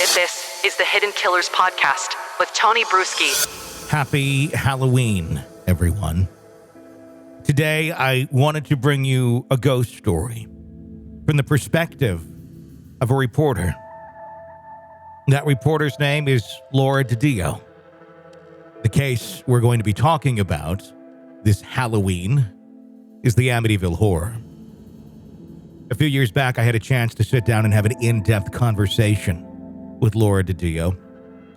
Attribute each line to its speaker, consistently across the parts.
Speaker 1: This is the Hidden Killers Podcast with Tony Brueski.
Speaker 2: Happy Halloween, everyone. Today, I wanted to bring you a ghost story from the perspective of a reporter. That reporter's name is Laura Didio. The case we're going to be talking about this Halloween is the Amityville Horror. A few years back, I had a chance to sit down and have an in-depth conversation with Laura Didio,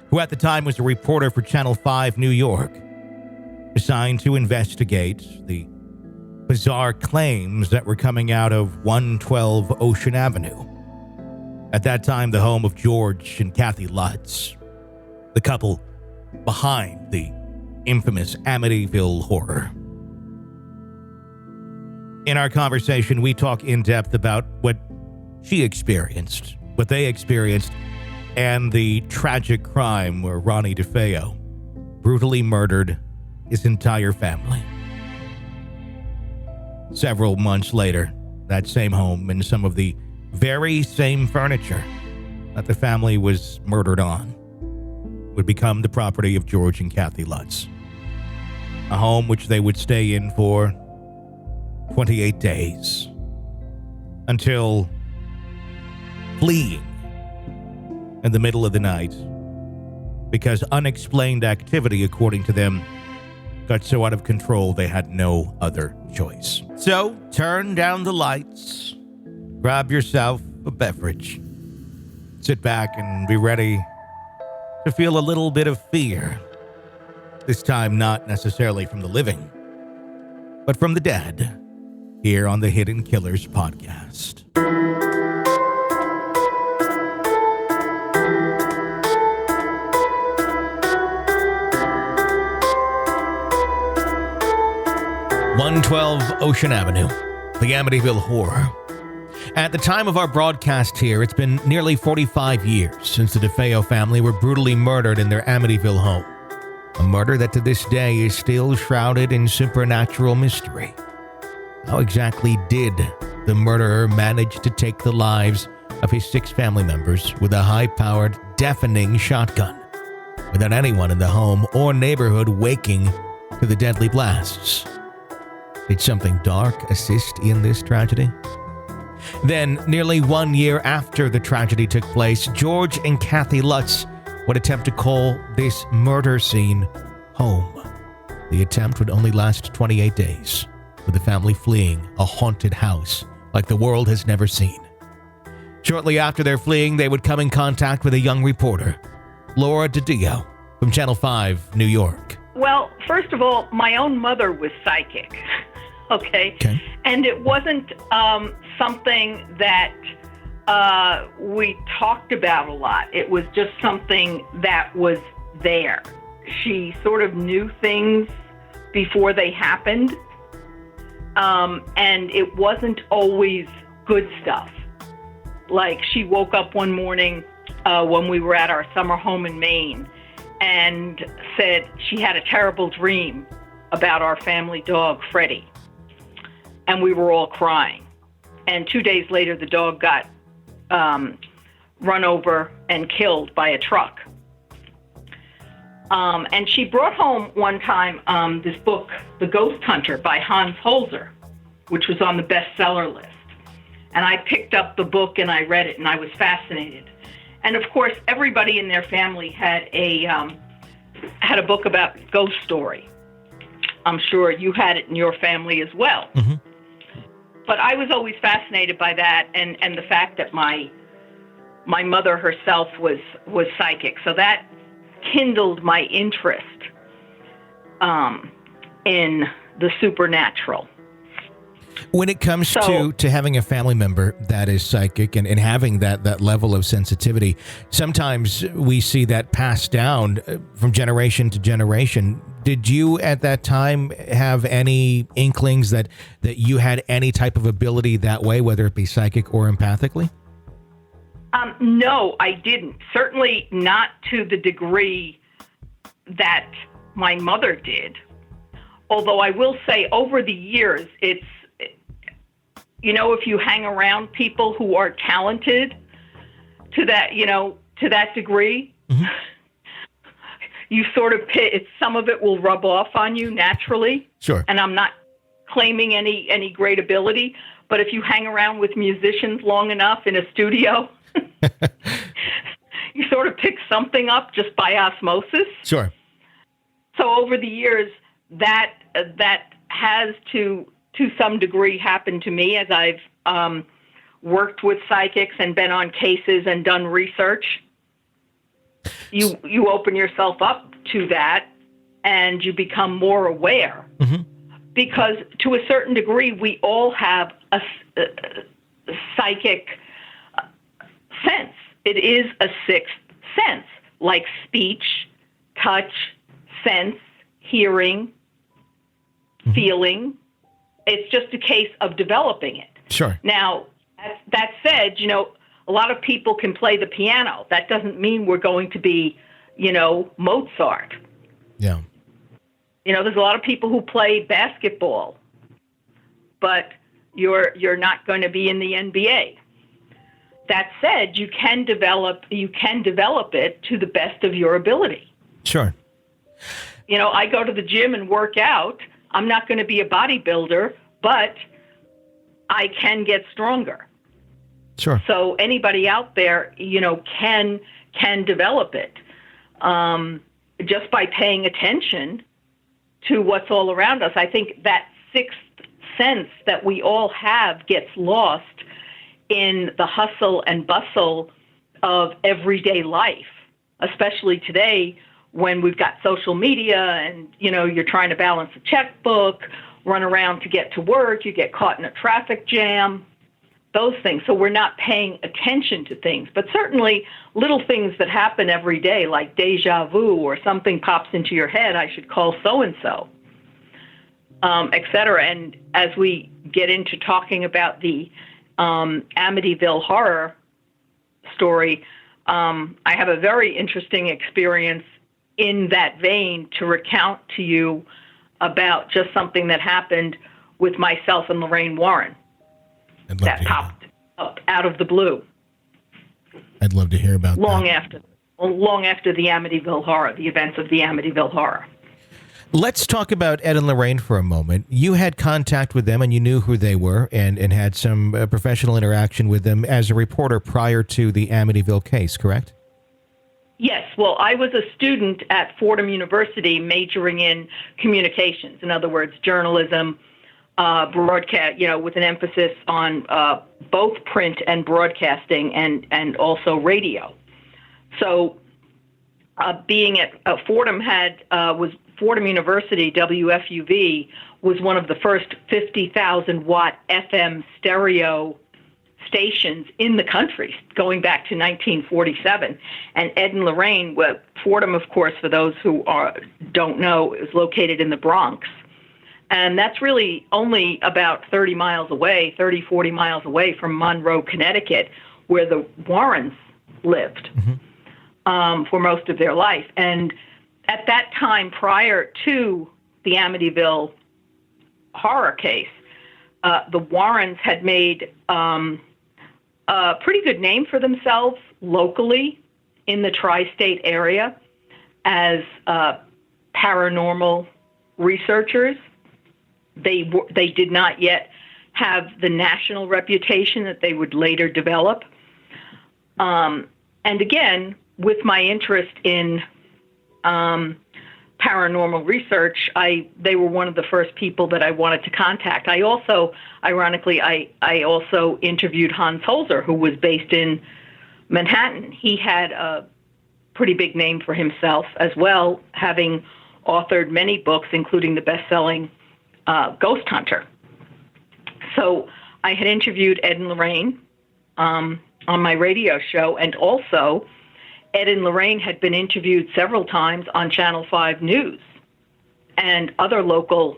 Speaker 2: who at the time was a reporter for Channel 5 New York, assigned to investigate the bizarre claims that were coming out of 112 Ocean Avenue. At that time, the home of George and Kathy Lutz, the couple behind the infamous Amityville Horror. In our conversation, we talk in depth about what she experienced, what they experienced, and the tragic crime where Ronnie DeFeo brutally murdered his entire family. Several months later, that same home and some of the very same furniture that the family was murdered on would become the property of George and Kathy Lutz. A home which they would stay in for 28 days until fleeing in the middle of the night because unexplained activity, according to them, got so out of control they had no other choice. So turn down the lights, grab yourself a beverage, sit back and be ready to feel a little bit of fear. This time not necessarily from the living, but from the dead, here on the Hidden Killers Podcast. .112 Ocean Avenue, the Amityville Horror. At the time of our broadcast here, it's been nearly 45 years since the DeFeo family were brutally murdered in their Amityville home. A murder that to this day is still shrouded in supernatural mystery. How exactly did the murderer manage to take the lives of his 6 family members with a high-powered, deafening shotgun, without anyone in the home or neighborhood waking to the deadly blasts? Did something dark assist in this tragedy? Then, nearly 1 year after the tragedy took place, George and Kathy Lutz would attempt to call this murder scene home. The attempt would only last 28 days, with the family fleeing a haunted house like the world has never seen. Shortly after their fleeing, they would come in contact with a young reporter, Laura Didio, from Channel 5 New York.
Speaker 3: Well, first of all, my own mother was psychic, okay? And it wasn't something that we talked about a lot. It was just something that was there. She sort of knew things before they happened, and it wasn't always good stuff. Like, she woke up one morning when we were at our summer home in Maine and said she had a terrible dream about our family dog, Freddie. And we were all crying. And 2 days later, the dog got run over and killed by a truck. And she brought home one time this book, The Ghost Hunter by Hans Holzer, which was on the bestseller list. And I picked up the book and I read it and I was fascinated. And of course, everybody in their family had a book about ghost story. I'm sure you had it in your family as well. Mm-hmm. But I was always fascinated by that and the fact that my mother herself was psychic. So that kindled my interest in the supernatural.
Speaker 2: When it comes to having a family member that is psychic and having that level of sensitivity, sometimes we see that passed down from generation to generation. Did you at that time have any inklings that you had any type of ability that way, whether it be psychic or empathically?
Speaker 3: No, I didn't. Certainly not to the degree that my mother did. Although I will say over the years, it's, you know, if you hang around people who are talented to to that degree, you sort of some of it will rub off on you naturally.
Speaker 2: Sure.
Speaker 3: And I'm not claiming any great ability, but if you hang around with musicians long enough in a studio, you sort of pick something up just by osmosis.
Speaker 2: Sure.
Speaker 3: So over the years, that has to some degree happened to me as I've worked with psychics and been on cases and done research. You open yourself up to that, and you become more aware. Because to a certain degree, we all have a psychic sense. It is a sixth sense, like speech, touch, sense, hearing, feeling. It's just a case of developing it.
Speaker 2: Sure.
Speaker 3: Now, that said, a lot of people can play the piano. That doesn't mean we're going to be, Mozart.
Speaker 2: Yeah.
Speaker 3: There's a lot of people who play basketball, but you're not going to be in the NBA. That said, you can develop it to the best of your ability.
Speaker 2: Sure.
Speaker 3: I go to the gym and work out. I'm not going to be a bodybuilder, but I can get stronger.
Speaker 2: Sure.
Speaker 3: So anybody out there, can develop it just by paying attention to what's all around us. I think that sixth sense that we all have gets lost in the hustle and bustle of everyday life, especially today when we've got social media and, you're trying to balance a checkbook, run around to get to work, you get caught in a traffic jam, those things. So we're not paying attention to things. But certainly little things that happen every day, like deja vu or something pops into your head, I should call so-and-so, et cetera. And as we get into talking about the Amityville Horror story, I have a very interesting experience in that vein to recount to you about just something that happened with myself and Lorraine Warren that popped up out of the blue.
Speaker 2: I'd love to hear about
Speaker 3: long after the Amityville Horror, the events of the Amityville Horror.
Speaker 2: Let's talk about Ed and Lorraine for a moment. You had contact with them and you knew who they were and had some professional interaction with them as a reporter prior to the Amityville case, correct?
Speaker 3: Yes. Well, I was a student at Fordham University majoring in communications. In other words, journalism, broadcast, with an emphasis on both print and broadcasting and also radio. So being at Fordham was Fordham University, WFUV, was one of the first 50,000-watt FM stereo stations in the country, going back to 1947. And Ed and Lorraine, Fordham, of course, for those who don't know, is located in the Bronx. And that's really only about 40 miles away from Monroe, Connecticut, where the Warrens lived for most of their life. And at that time, prior to the Amityville horror case, the Warrens had made a pretty good name for themselves locally in the tri-state area as paranormal researchers. They did not yet have the national reputation that they would later develop. And again, with my interest in paranormal research, they were one of the first people that I wanted to contact. I also, ironically, I also interviewed Hans Holzer, who was based in Manhattan. He had a pretty big name for himself as well, having authored many books, including the best-selling Ghost Hunter. So I had interviewed Ed and Lorraine on my radio show, and also Ed and Lorraine had been interviewed several times on Channel 5 News and other local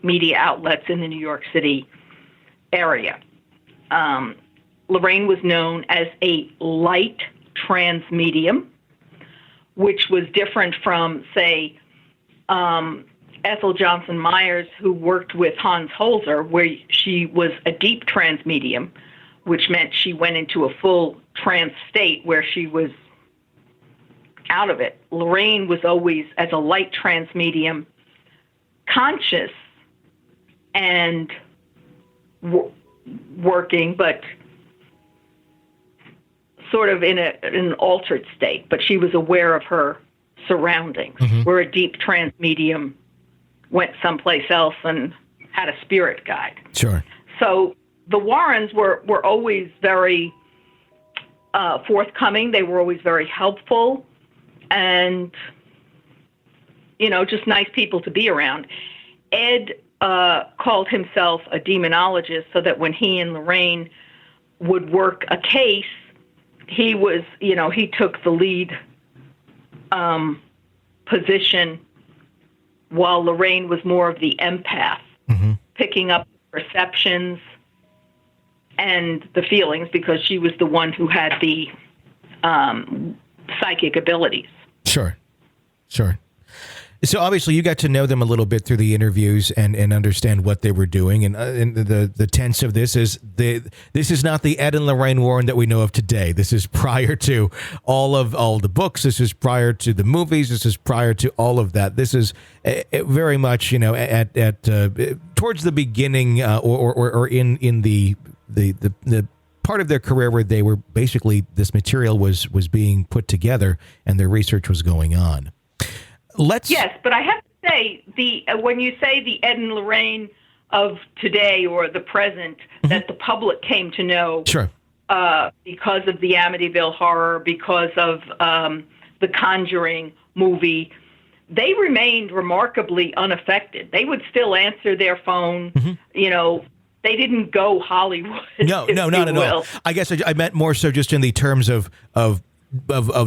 Speaker 3: media outlets in the New York City area. Lorraine was known as a light trans medium, which was different from, say, Ethel Johnson Myers, who worked with Hans Holzer, where she was a deep trance medium, which meant she went into a full trance state where she was out of it. Lorraine was always, as a light trance medium, conscious and working, but sort of in an altered state. But she was aware of her surroundings, where a deep trance medium went someplace else and had a spirit guide.
Speaker 2: Sure.
Speaker 3: So the Warrens were always very forthcoming. They were always very helpful and, just nice people to be around. Ed called himself a demonologist, so that when he and Lorraine would work a case, he was, he took the lead position, while Lorraine was more of the empath, picking up perceptions and the feelings, because she was the one who had the psychic abilities.
Speaker 2: Sure. So obviously you got to know them a little bit through the interviews and understand what they were doing. And the tense of this is this is not the Ed and Lorraine Warren that we know of today. This is prior to all the books. This is prior to the movies. This is prior to all of that. This is very much, at towards the beginning or in the part of their career where they were basically, this material was being put together and their research was going on.
Speaker 3: Yes, but I have to say, when you say the Ed and Lorraine of today or the present that the public came to know,
Speaker 2: sure,
Speaker 3: because of the Amityville Horror, because of the Conjuring movie, they remained remarkably unaffected. They would still answer their phone, They didn't go Hollywood.
Speaker 2: No, not at all. I guess I meant more so just in the terms of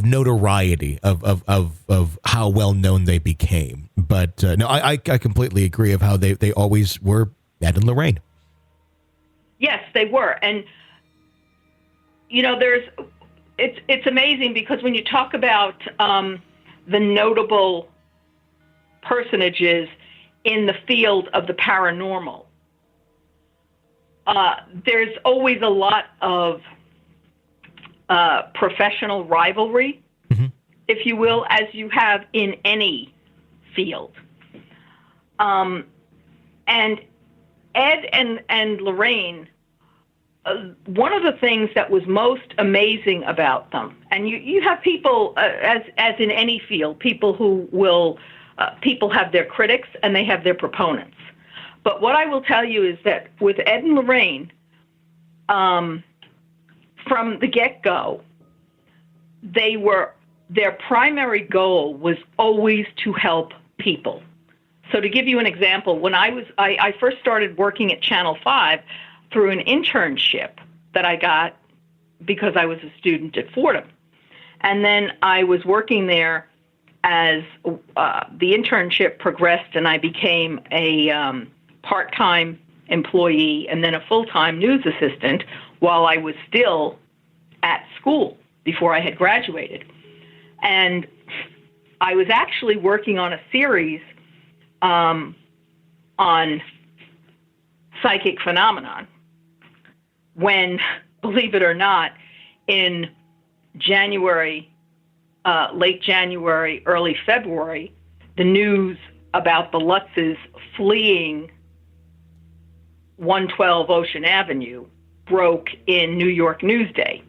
Speaker 2: notoriety, of how well known they became. But no, I completely agree of how they always were Ed and Lorraine.
Speaker 3: Yes, they were, and it's amazing because when you talk about the notable personages in the field of the paranormal, there's always a lot of professional rivalry, if you will, as you have in any field. And Ed and Lorraine, one of the things that was most amazing about them, and you have people, as in any field, people who will, people have their critics and they have their proponents. But what I will tell you is that with Ed and Lorraine, from the get-go, their primary goal was always to help people. So to give you an example, when I first started working at Channel 5 through an internship that I got because I was a student at Fordham. And then I was working there as the internship progressed and I became a part-time employee and then a full-time news assistant while I was still at school before I had graduated. And I was actually working on a series on psychic phenomenon when, believe it or not, in January, late January, early February, the news about the Lutzes fleeing 112 Ocean Avenue broke in New York Newsday.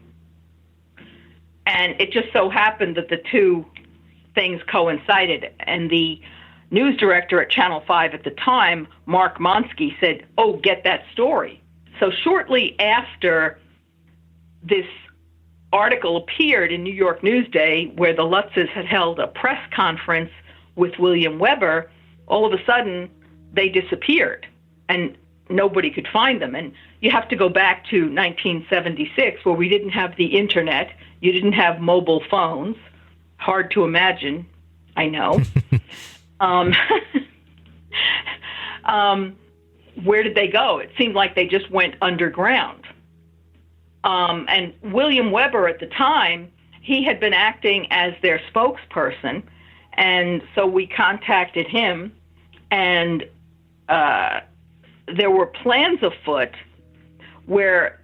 Speaker 3: And it just so happened that the two things coincided. And the news director at Channel 5 at the time, Mark Monsky, said, "Oh, get that story." So shortly after this article appeared in New York Newsday, where the Lutzes had held a press conference with William Weber, all of a sudden they disappeared and nobody could find them. And you have to go back to 1976, where we didn't have the internet, you didn't have mobile phones. Hard to imagine, I know. Where did they go? It seemed like they just went underground. And William Weber at the time, he had been acting as their spokesperson, and so we contacted him, and there were plans afoot where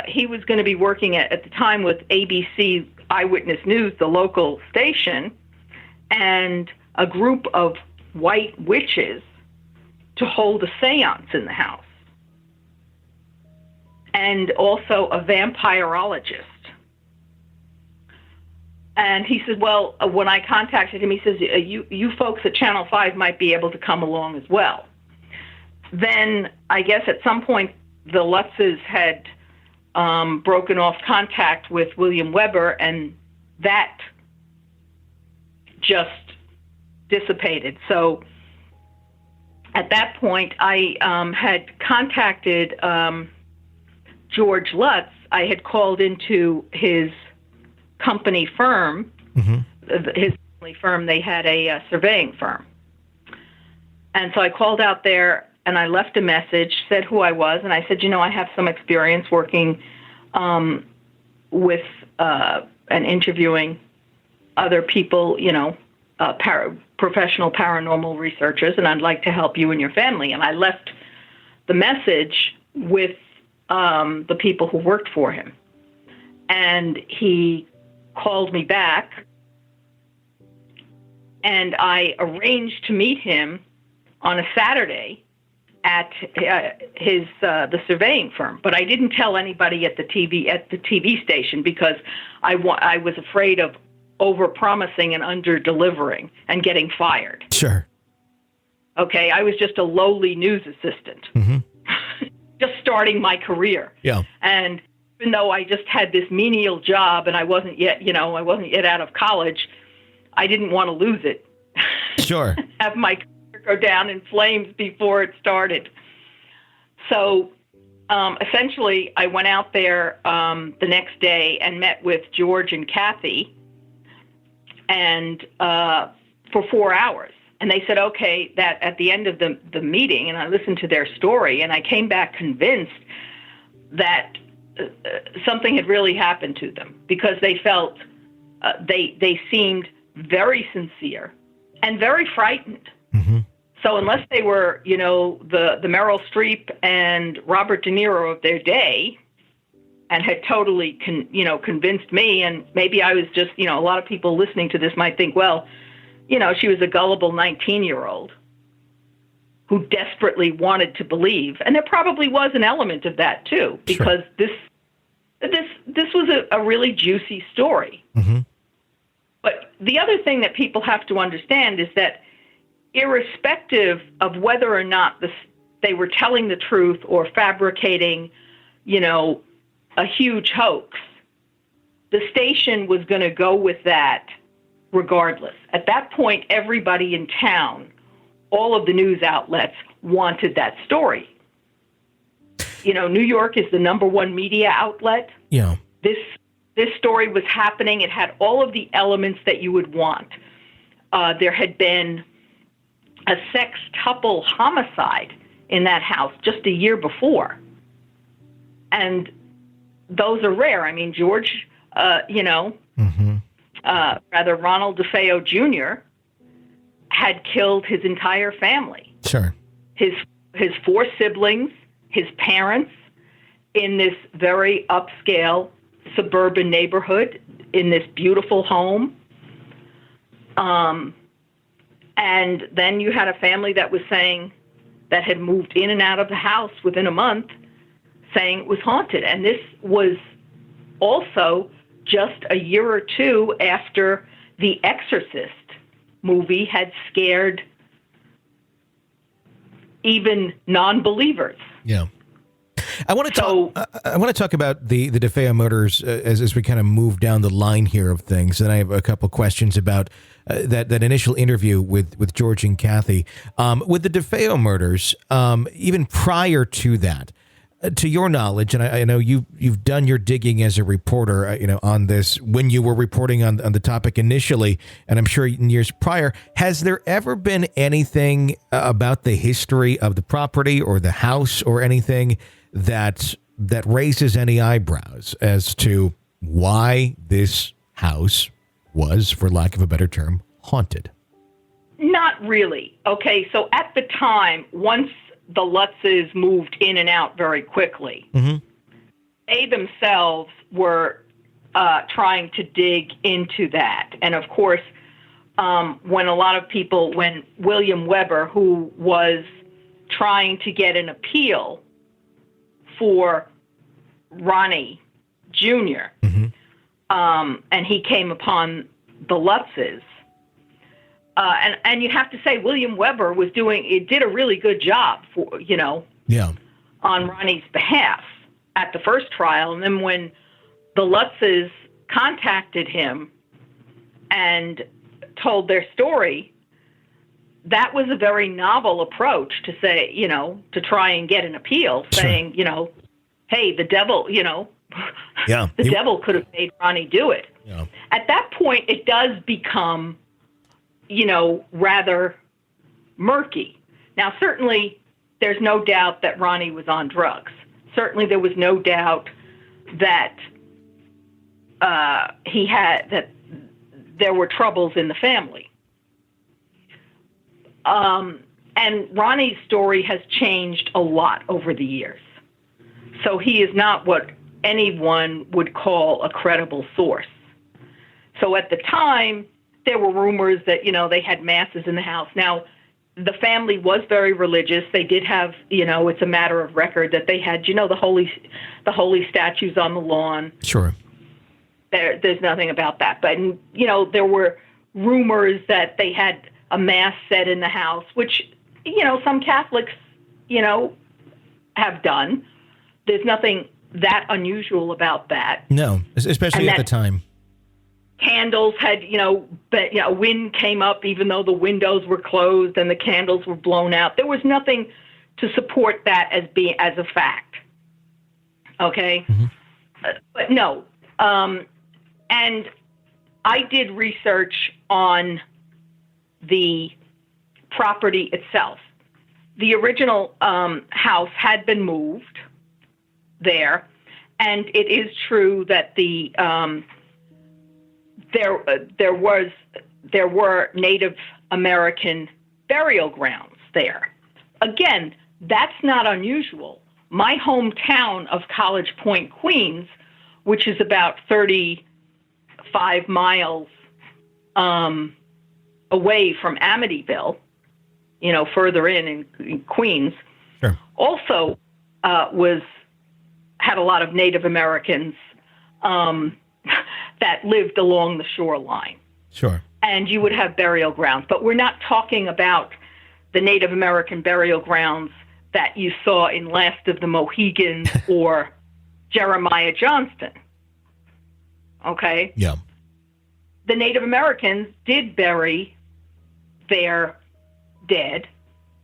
Speaker 3: he was going to be working at the time with ABC Eyewitness News, the local station, and a group of white witches to hold a seance in the house. And also a vampirologist. And he said, well, when I contacted him, he says, you folks at Channel 5 might be able to come along as well. Then I guess at some point the Lutzes had broken off contact with William Weber, and that just dissipated. So at that point, I had contacted George Lutz. I had called into his company firm, his family firm. They had a surveying firm. And so I called out there and I left a message, said who I was, and I said, I have some experience working with and interviewing other people, professional paranormal researchers, and I'd like to help you and your family. And I left the message with the people who worked for him. And he called me back, and I arranged to meet him on a Saturday at the surveying firm. But I didn't tell anybody at the TV station because I was afraid of over-promising and under-delivering and getting fired.
Speaker 2: Sure.
Speaker 3: Okay, I was just a lowly news assistant, just starting my career.
Speaker 2: Yeah.
Speaker 3: And even though I just had this menial job and I wasn't yet out of college, I didn't want to lose it.
Speaker 2: Sure.
Speaker 3: Have my career go down in flames before it started. So essentially, I went out there the next day and met with George and Kathy, and for 4 hours. And they said, okay, that at the end of the meeting, and I listened to their story, and I came back convinced that something had really happened to them, because they felt they seemed very sincere and very frightened. So unless they were, the Meryl Streep and Robert De Niro of their day, and had totally, convinced me, and maybe I was just, a lot of people listening to this might think, well, she was a gullible 19-year-old who desperately wanted to believe, and there probably was an element of that too, because this was a really juicy story. But the other thing that people have to understand is that irrespective of whether or not they were telling the truth or fabricating, a huge hoax, the station was going to go with that regardless. At that point, everybody in town, all of the news outlets, wanted that story. New York is the #1 media outlet.
Speaker 2: Yeah.
Speaker 3: This story was happening. It had all of the elements that you would want. There had been a sextuple homicide in that house just a year before. And those are rare. I mean, George, Ronald DeFeo Jr. had killed his entire family.
Speaker 2: Sure.
Speaker 3: His 4 siblings, his parents, in this very upscale suburban neighborhood, in this beautiful home. And then you had a family that had moved in and out of the house within a month, saying it was haunted. And this was also just a year or two after The Exorcist movie had scared even non-believers.
Speaker 2: Yeah. I want to talk about the DeFeo murders as we kind of move down the line here of things, and I have a couple questions about that initial interview with George and Kathy. With the DeFeo murders, even prior to that, to your knowledge, and I know you've done your digging as a reporter, on this when you were reporting on the topic initially, and I'm sure in years prior, has there ever been anything about the history of the property or the house or anything that raises any eyebrows as to why this house was, for lack of a better term, haunted?
Speaker 3: Not really. Okay, so at the time, once the Lutzes moved in and out very quickly, they themselves were trying to dig into that. And of course, when William Weber, who was trying to get an appeal for Ronnie Jr., and he came upon the Lutzes, and you have to say William Weber did a really good job on Ronnie's behalf at the first trial. And then when the Lutzes contacted him and told their story, that was a very novel approach to say, to try and get an appeal, saying, hey, the devil, the devil could have made Ronnie do it.
Speaker 2: Yeah.
Speaker 3: At that point, it does become, rather murky. Now, certainly, there's no doubt that Ronnie was on drugs. Certainly, there was no doubt that that there were troubles in the family. And Ronnie's story has changed a lot over the years. So he is not what anyone would call a credible source. So at the time, there were rumors that, they had masses in the house. Now, the family was very religious. They did have, it's a matter of record that they had, the holy statues on the lawn.
Speaker 2: Sure.
Speaker 3: There's nothing about that. But, there were rumors that they had a mass said in the house, which, some Catholics, have done. There's nothing that unusual about that.
Speaker 2: No, especially at the time.
Speaker 3: Candles had, wind came up even though the windows were closed and the candles were blown out. There was nothing to support that as a fact. Okay?
Speaker 2: Mm-hmm.
Speaker 3: But no. And I did research on the property itself. The original house had been moved there, and it is true that there were Native American burial grounds there. Again, that's not unusual. My hometown of College Point, Queens, which is about 35 miles away from Amityville, further in Queens,
Speaker 2: sure,
Speaker 3: also had a lot of Native Americans that lived along the shoreline.
Speaker 2: Sure.
Speaker 3: And you would have burial grounds. But we're not talking about the Native American burial grounds that you saw in Last of the Mohegans or Jeremiah Johnston. Okay?
Speaker 2: Yeah.
Speaker 3: The Native Americans did bury their dead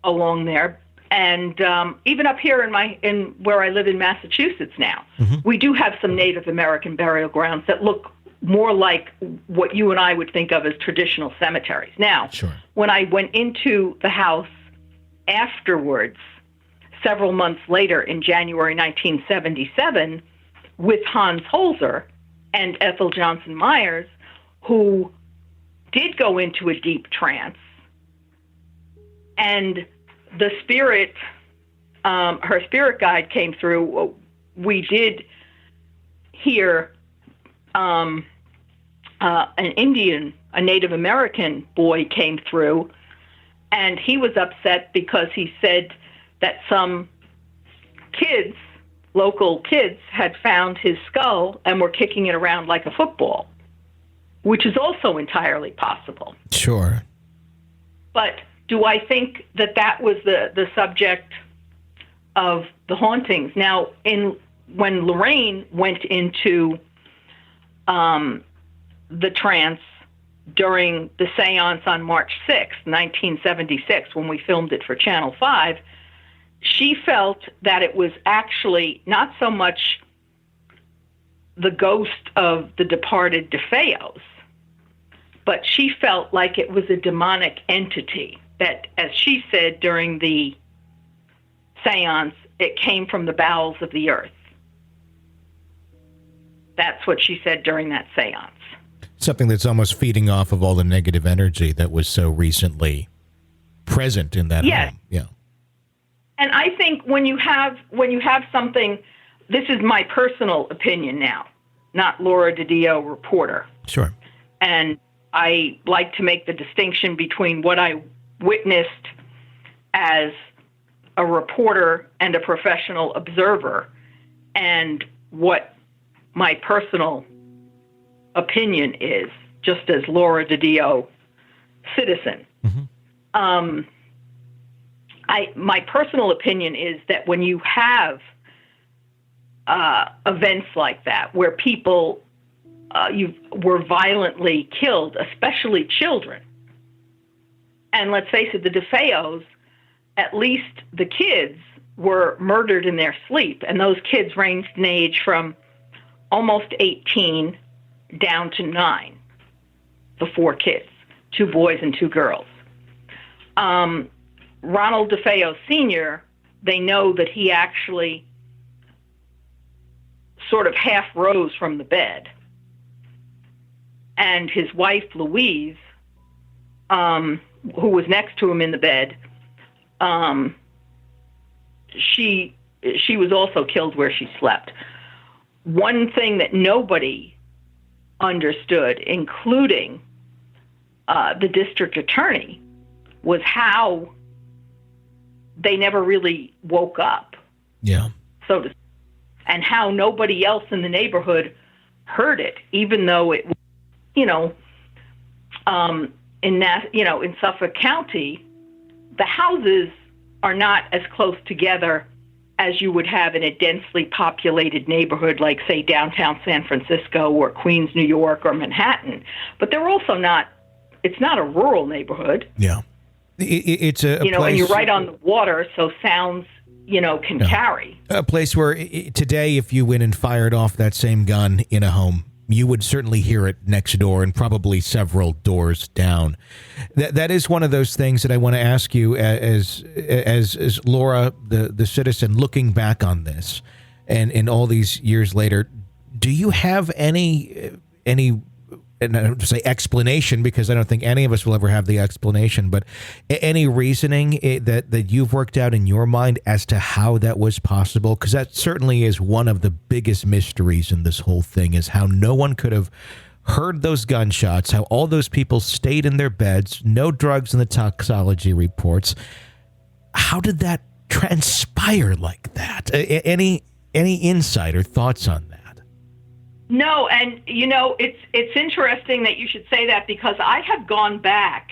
Speaker 3: along there. And even up here in where I live in Massachusetts now, we do have some Native American burial grounds that look more like what you and I would think of as traditional cemeteries. Now,
Speaker 2: sure,
Speaker 3: when I went into the house afterwards, several months later in January 1977, with Hans Holzer and Ethel Johnson Myers, who did go into a deep trance, and the spirit, her spirit guide came through. We did hear an Indian, a Native American boy came through, and he was upset because he said that some kids, local kids, had found his skull and were kicking it around like a football, which is also entirely possible.
Speaker 2: Sure.
Speaker 3: But do I think that was the subject of the hauntings? Now, when Lorraine went into the trance during the seance on March 6th, 1976, when we filmed it for Channel 5, she felt that it was actually not so much the ghost of the departed DeFeos, but she felt like it was a demonic entity that, as she said during the seance, it came from the bowels of the earth. That's what she said during that seance.
Speaker 2: Something that's almost feeding off of all the negative energy that was so recently present in that home. Yeah.
Speaker 3: And I think when you have something, this is my personal opinion now, not Laura Didio, reporter.
Speaker 2: Sure.
Speaker 3: And I like to make the distinction between what I witnessed as a reporter and a professional observer and what my personal opinion is, just as Laura Didio citizen.
Speaker 2: Mm-hmm.
Speaker 3: My personal opinion is that when you have events like that, where people were violently killed, especially children, and let's face it, the DeFeos, at least the kids, were murdered in their sleep, and those kids ranged in age from almost 18 down to 9, the 4 kids, 2 boys and 2 girls. Ronald DeFeo Sr., they know that he actually sort of half rose from the bed. And his wife, Louise, who was next to him in the bed, she was also killed where she slept. One thing that nobody understood, including the district attorney, was how they never really woke up.
Speaker 2: Yeah.
Speaker 3: So to, and how nobody else in the neighborhood heard it, even though it, in Suffolk County, the houses are not as close together as you would have in a densely populated neighborhood like, say, downtown San Francisco or Queens, New York, or Manhattan. But they're also not, it's not a rural neighborhood.
Speaker 2: Yeah. It's a place,
Speaker 3: and you're right on the water, so sounds, can carry.
Speaker 2: A place where today, if you went and fired off that same gun in a home, you would certainly hear it next door and probably several doors down. That is one of those things that I want to ask you as Laura, the citizen, looking back on this and all these years later, do you have any and I don't say explanation, because I don't think any of us will ever have the explanation, but any reasoning that you've worked out in your mind as to how that was possible? Because that certainly is one of the biggest mysteries in this whole thing, is how no one could have heard those gunshots, how all those people stayed in their beds, no drugs in the toxicology reports. How did that transpire like that? Any insight or thoughts on that?
Speaker 3: No, and it's interesting that you should say that, because I have gone back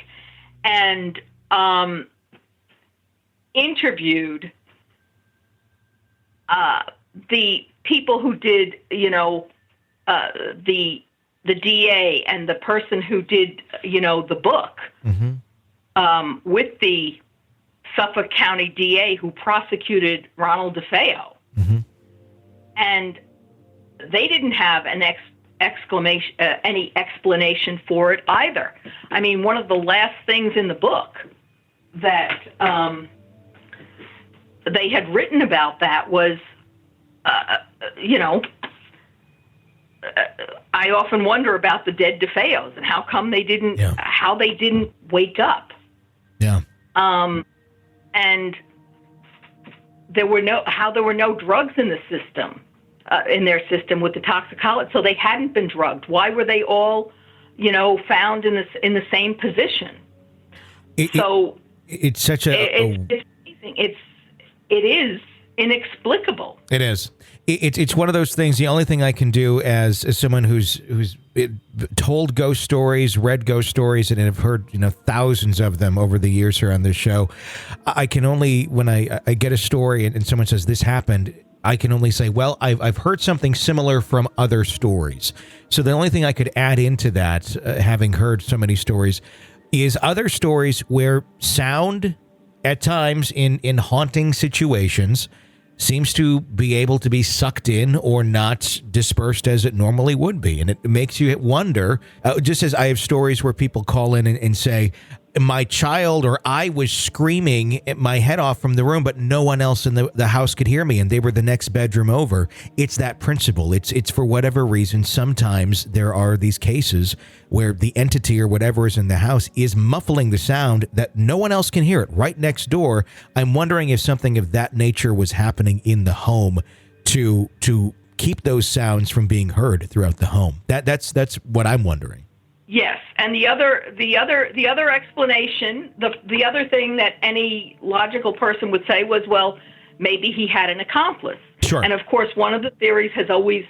Speaker 3: and interviewed the people who did, the DA and the person who did, the book,
Speaker 2: mm-hmm.
Speaker 3: With the Suffolk County DA who prosecuted Ronald DeFeo,
Speaker 2: mm-hmm.
Speaker 3: and they didn't have any explanation for it either. I mean, one of the last things in the book that they had written about that was, I often wonder about the dead DeFeos and how come they didn't, how they didn't wake up.
Speaker 2: Yeah.
Speaker 3: And there were no drugs in the system. In their system with the toxicology, so they hadn't been drugged. Why were they all, found in the same position?
Speaker 2: It's such
Speaker 3: it's amazing. It is inexplicable.
Speaker 2: It is. It's one of those things. The only thing I can do as someone who's told ghost stories, read ghost stories, and have heard thousands of them over the years here on this show, I can only, when I get a story and someone says this happened, I can only say, well, I've heard something similar from other stories. So the only thing I could add into that, having heard so many stories, is other stories where sound at times in haunting situations seems to be able to be sucked in or not dispersed as it normally would be. And it makes you wonder, just as I have stories where people call in and say, my child or I was screaming my head off from the room, but no one else in the house could hear me, and they were the next bedroom over. It's that principle. It's for whatever reason, sometimes there are these cases where the entity or whatever is in the house is muffling the sound that no one else can hear it right next door. I'm wondering if something of that nature was happening in the home to keep those sounds from being heard throughout the home? That's what I'm wondering.
Speaker 3: Yes, and the other explanation, the other thing that any logical person would say was, well, maybe he had an accomplice.
Speaker 2: Sure.
Speaker 3: And of course, one of the theories has always,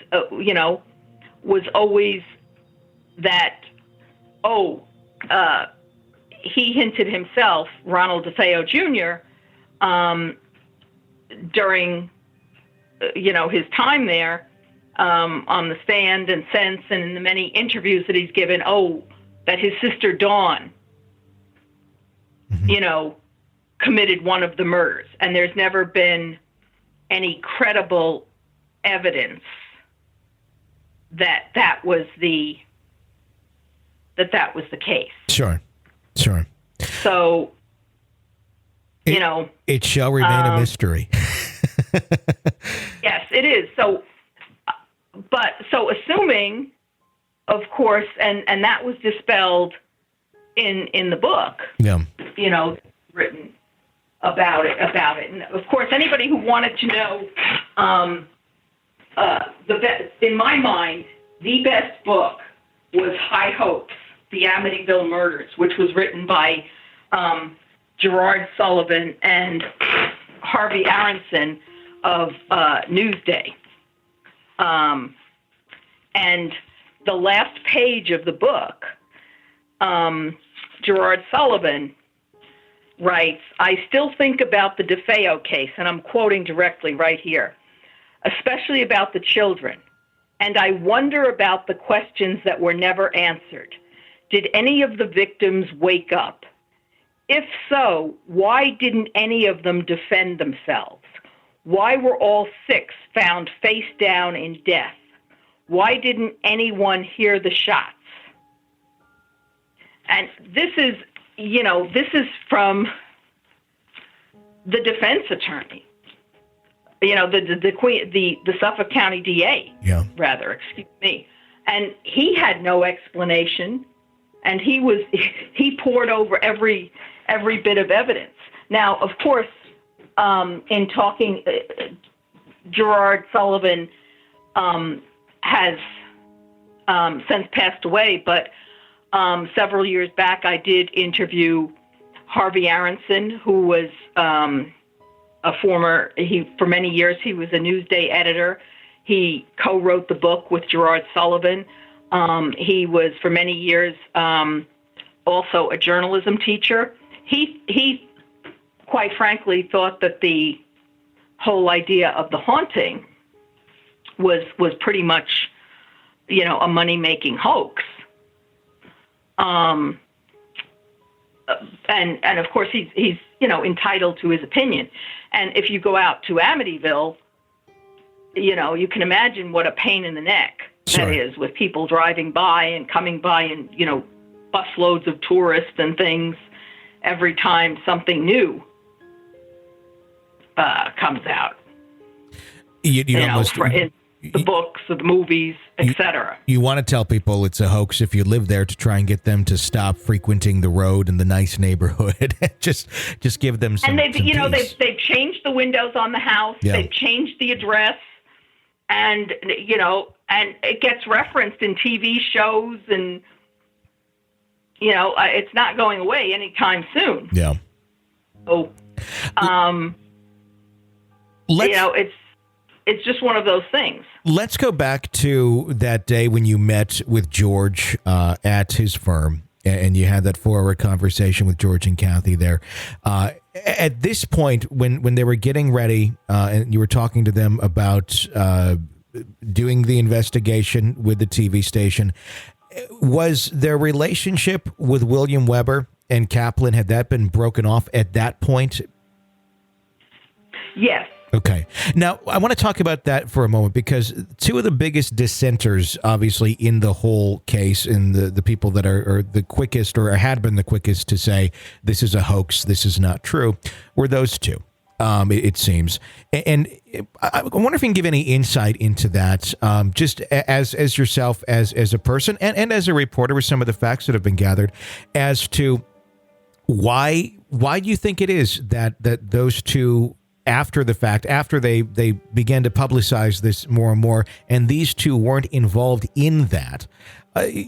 Speaker 3: was always that, he hinted himself, Ronald DeFeo Jr., during, his time there, on the stand and since, and in the many interviews that he's given, that his sister Dawn, committed one of the murders. And there's never been any credible evidence that was the case.
Speaker 2: Sure.
Speaker 3: So,
Speaker 2: it shall remain a mystery.
Speaker 3: Yes, it is. So assuming, of course, and that was dispelled in the book. Yeah. Written about it. And of course, anybody who wanted to know, in my mind, the best book was High Hopes, The Amityville Murders, which was written by Gerard Sullivan and Harvey Aronson of Newsday. And the last page of the book, Gerard Sullivan writes, "I still think about the DeFeo case," and I'm quoting directly right here, "especially about the children. And I wonder about the questions that were never answered. Did any of the victims wake up? If so, why didn't any of them defend themselves? Why were all 6 found face down in death? Why didn't anyone hear the shots?" And this is from the defense attorney, the Suffolk County DA, excuse me. And he had no explanation, and he poured over every bit of evidence. Now, of course, in talking, Gerard Sullivan has since passed away, but several years back I did interview Harvey Aronson, who was for many years he was a Newsday editor. He co-wrote the book with Gerard Sullivan. He was for many years also a journalism teacher. He quite frankly thought that the whole idea of the haunting was pretty much, a money-making hoax. And of course he's entitled to his opinion. And if you go out to Amityville, you can imagine what a pain in the neck that is, with people driving by and coming by and, busloads of tourists and things every time something new comes out. The books, the movies, etc.
Speaker 2: You want to tell people it's a hoax if you live there to try and get them to stop frequenting the road and the nice neighborhood. just give them some. And
Speaker 3: they've changed the windows on the house. Yeah. They've changed the address, and and it gets referenced in TV shows, and it's not going away anytime soon.
Speaker 2: Yeah.
Speaker 3: So, it's just one of those things.
Speaker 2: Let's go back to that day when you met with George at his firm, and you had that 4-hour conversation with George and Kathy there. At this point, when they were getting ready, and you were talking to them about doing the investigation with the TV station, was their relationship with William Weber and Kaplan, had that been broken off at that point?
Speaker 3: Yes.
Speaker 2: Okay. Now, I want to talk about that for a moment, because 2 of the biggest dissenters, obviously, in the whole case, and the people that are the quickest, or had been the quickest to say, this is a hoax, this is not true, were those 2, it seems. And I wonder if you can give any insight into that, just as yourself, as a person, and as a reporter, with some of the facts that have been gathered, as to why do you think it is that those 2 after the fact, after they began to publicize this more and more, and these two weren't involved in that.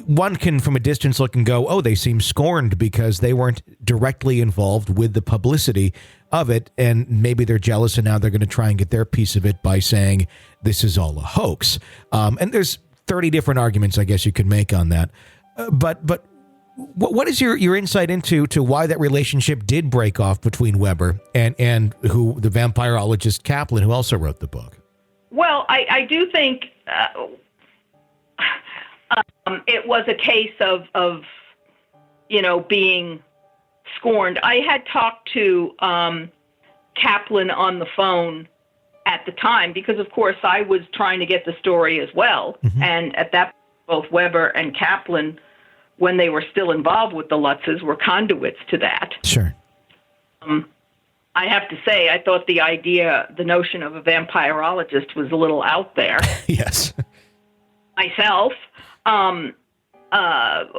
Speaker 2: One can, from a distance, look and go, oh, they seem scorned because they weren't directly involved with the publicity of it, and maybe they're jealous, and now they're going to try and get their piece of it by saying this is all a hoax. And there's 30 different arguments, I guess, you could make on that. But what is your insight into why that relationship did break off between Weber and who the vampirologist Kaplan, who also wrote the book?
Speaker 3: Well, I do think it was a case of being scorned. I had talked to Kaplan on the phone at the time because, of course, I was trying to get the story as well. Mm-hmm. And at that, both Weber and Kaplan, when they were still involved with the Lutzes, were conduits to that.
Speaker 2: Sure.
Speaker 3: I have to say, I thought the notion of a vampirologist was a little out there.
Speaker 2: Yes.
Speaker 3: Myself.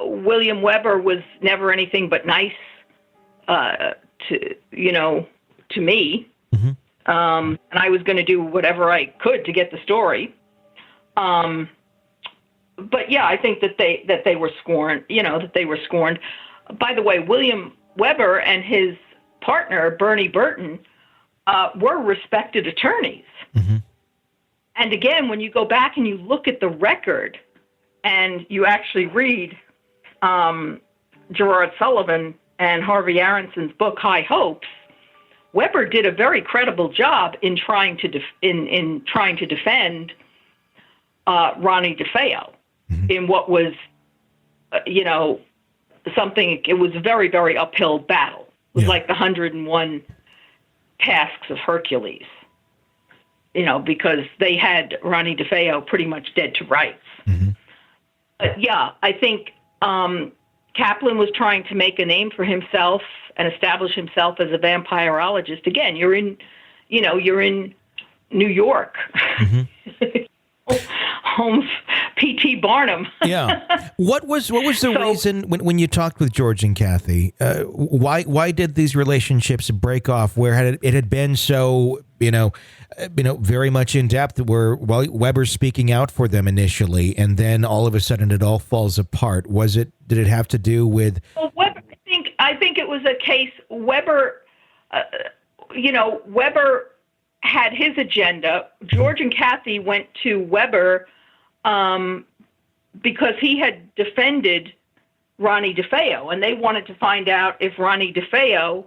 Speaker 3: William Weber was never anything but nice to me. Mm-hmm. And I was going to do whatever I could to get the story. But yeah, I think that they were scorned, that they were scorned. By the way, William Weber and his partner, Bernie Burton, were respected attorneys. Mm-hmm. And again, when you go back and you look at the record and you actually read Gerard Sullivan and Harvey Aronson's book, High Hopes, Weber did a very credible job in trying to defend Ronnie DeFeo. Mm-hmm. In what was, something, it was a very, very uphill battle. It was like the 101 tasks of Hercules, because they had Ronnie DeFeo pretty much dead to rights. Mm-hmm. But yeah, I think Kaplan was trying to make a name for himself and establish himself as a vampirologist. Again, you're in New York. Mm-hmm. Holmes, P.T. Barnum.
Speaker 2: Yeah. What was the reason when you talked with George and Kathy? Why did these relationships break off? Where it had been so very much in depth. Where Weber's speaking out for them initially, and then all of a sudden it all falls apart. Did it have to do with?
Speaker 3: Well, Weber, I think it was a case. Weber, Weber had his agenda. George and Kathy went to Weber because he had defended Ronnie DeFeo, and they wanted to find out if Ronnie DeFeo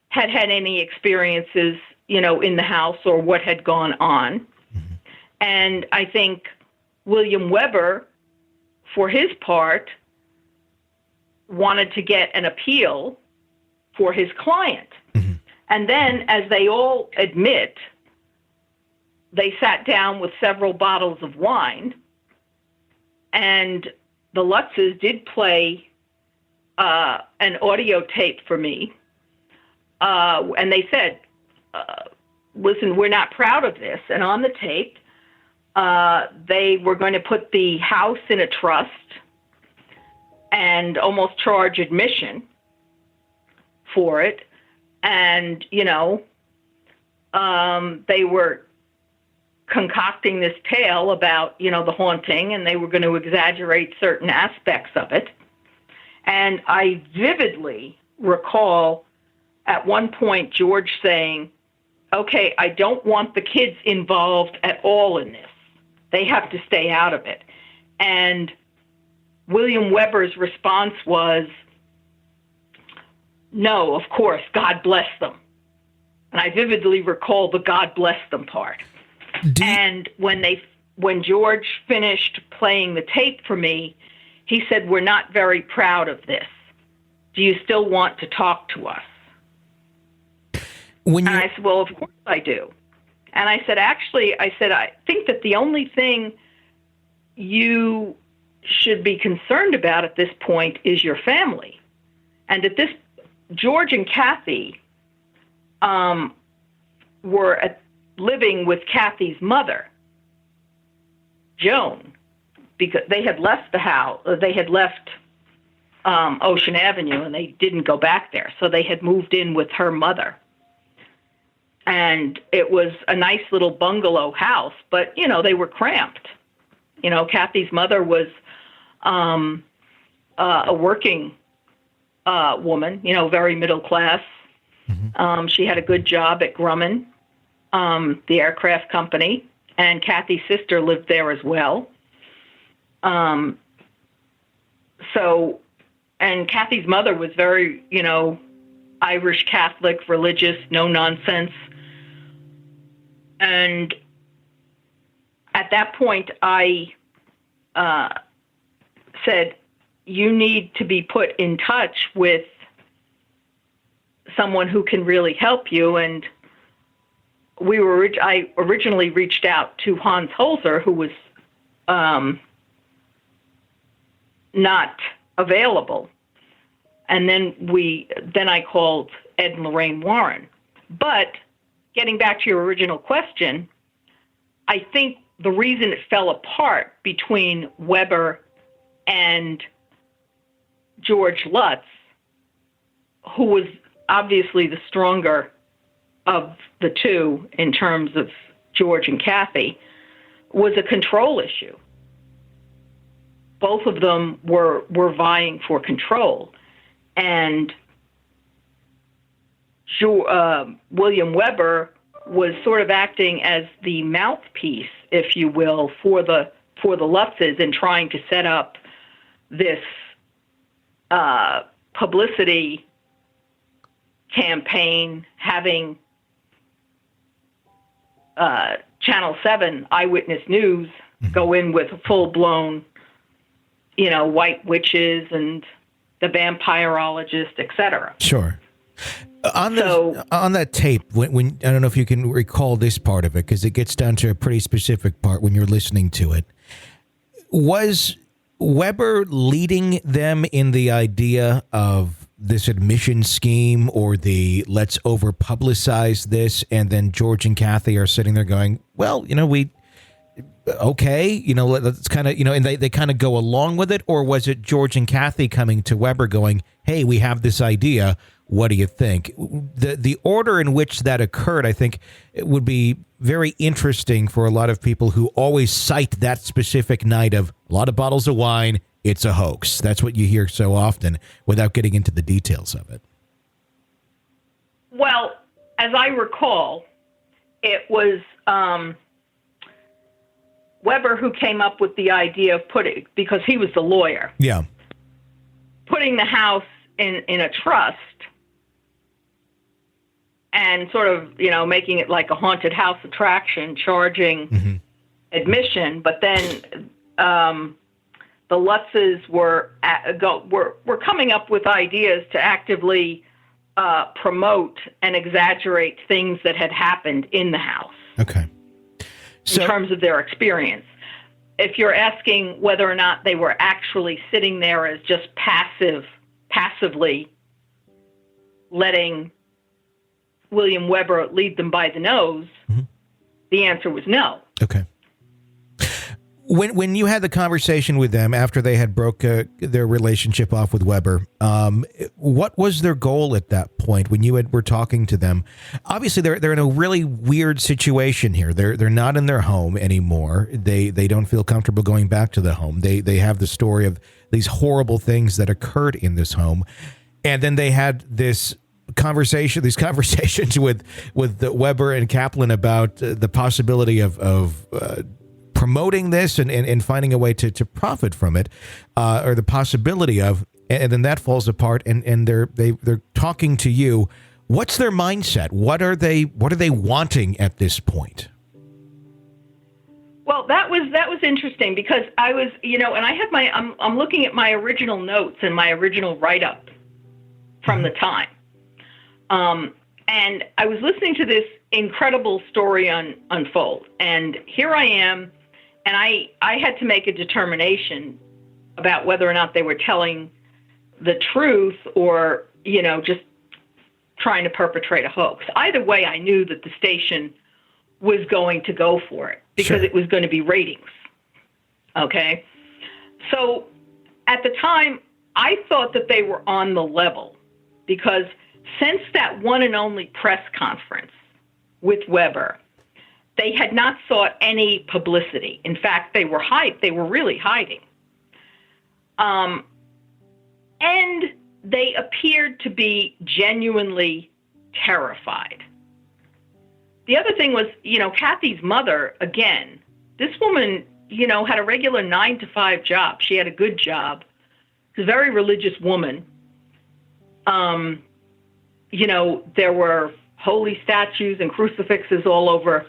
Speaker 3: had any experiences, in the house or what had gone on. Mm-hmm. And I think William Weber, for his part, wanted to get an appeal for his client. Mm-hmm. And then, as they all admit, they sat down with several bottles of wine, and the Lutzes did play an audio tape for me. And they said, listen, we're not proud of this. And on the tape, they were going to put the house in a trust and almost charge admission for it. And, they were concocting this tale about, the haunting, and they were going to exaggerate certain aspects of it. And I vividly recall at one point George saying, okay, I don't want the kids involved at all in this. They have to stay out of it. And William Weber's response was, no, of course, God bless them. And I vividly recall the God bless them part. And when George finished playing the tape for me, he said, we're not very proud of this. Do you still want to talk to us? And I said, well, of course I do. And I said, I think that the only thing you should be concerned about at this point is your family. And at this, George and Kathy were living with Kathy's mother, Joan, because they had left the house. They had left Ocean Avenue, and they didn't go back there. So they had moved in with her mother. And it was a nice little bungalow house, but, they were cramped. Kathy's mother was a working woman, very middle class. Mm-hmm. She had a good job at Grumman, the aircraft company, and Kathy's sister lived there as well. And Kathy's mother was very, Irish Catholic, religious, no nonsense. And at that point, I said, you need to be put in touch with someone who can really help you. And I originally reached out to Hans Holzer, who was not available. And then I called Ed Lorraine Warren. But getting back to your original question, I think the reason it fell apart between Weber and George Lutz, who was obviously the stronger of the two in terms of George and Kathy, was a control issue. Both of them were vying for control. And William Weber was sort of acting as the mouthpiece, if you will, for the Lutzes in trying to set up this publicity campaign, having Channel 7 Eyewitness News go in with full-blown, white witches and the vampirologist, etc.
Speaker 2: Sure. On that tape, when I don't know if you can recall this part of it, because it gets down to a pretty specific part when you're listening to it. Was Weber leading them in the idea of this admission scheme or the let's over publicize this, and then George and Kathy are sitting there going, well, let's kind of, and they kind of go along with it? Or was it George and Kathy coming to Weber going, hey, we have this idea, what do you think? The order in which that occurred, I think, it would be very interesting for a lot of people who always cite that specific night of a lot of bottles of wine, it's a hoax. That's what you hear so often without getting into the details of it.
Speaker 3: Well, as I recall, it was Weber who came up with the idea of because he was the lawyer.
Speaker 2: Yeah.
Speaker 3: Putting the house in a trust and sort of, making it like a haunted house attraction, charging admission. But then the Lutzes were coming up with ideas to actively promote and exaggerate things that had happened in the house.
Speaker 2: Okay.
Speaker 3: In terms of their experience. If you're asking whether or not they were actually sitting there as just passively letting William Weber lead them by the nose, the answer was no.
Speaker 2: Okay. When you had the conversation with them after they had broke their relationship off with Weber, what was their goal at that point when you were talking to them? Obviously, they're in a really weird situation here. They're not in their home anymore. They don't feel comfortable going back to the home. They have the story of these horrible things that occurred in this home, and then they had these conversations with Weber and Kaplan about the possibility of promoting this and finding a way to profit from it, or the possibility of, and then that falls apart, and they're talking to you. What's their mindset? What are they wanting at this point?
Speaker 3: Well, that was interesting because I was, and I had I'm looking at my original notes and my original write-up from the time. And I was listening to this incredible story unfold, and here I am. And I had to make a determination about whether or not they were telling the truth or, just trying to perpetrate a hoax. Either way, I knew that the station was going to go for it because It was going to be ratings. Okay? So at the time, I thought that they were on the level because since that one and only press conference with Weber. They had not sought any publicity. In fact, they were really hiding. And they appeared to be genuinely terrified. The other thing was, Kathy's mother, again, this woman, had a regular 9-to-5 job. She had a good job. She's a very religious woman. There were holy statues and crucifixes all over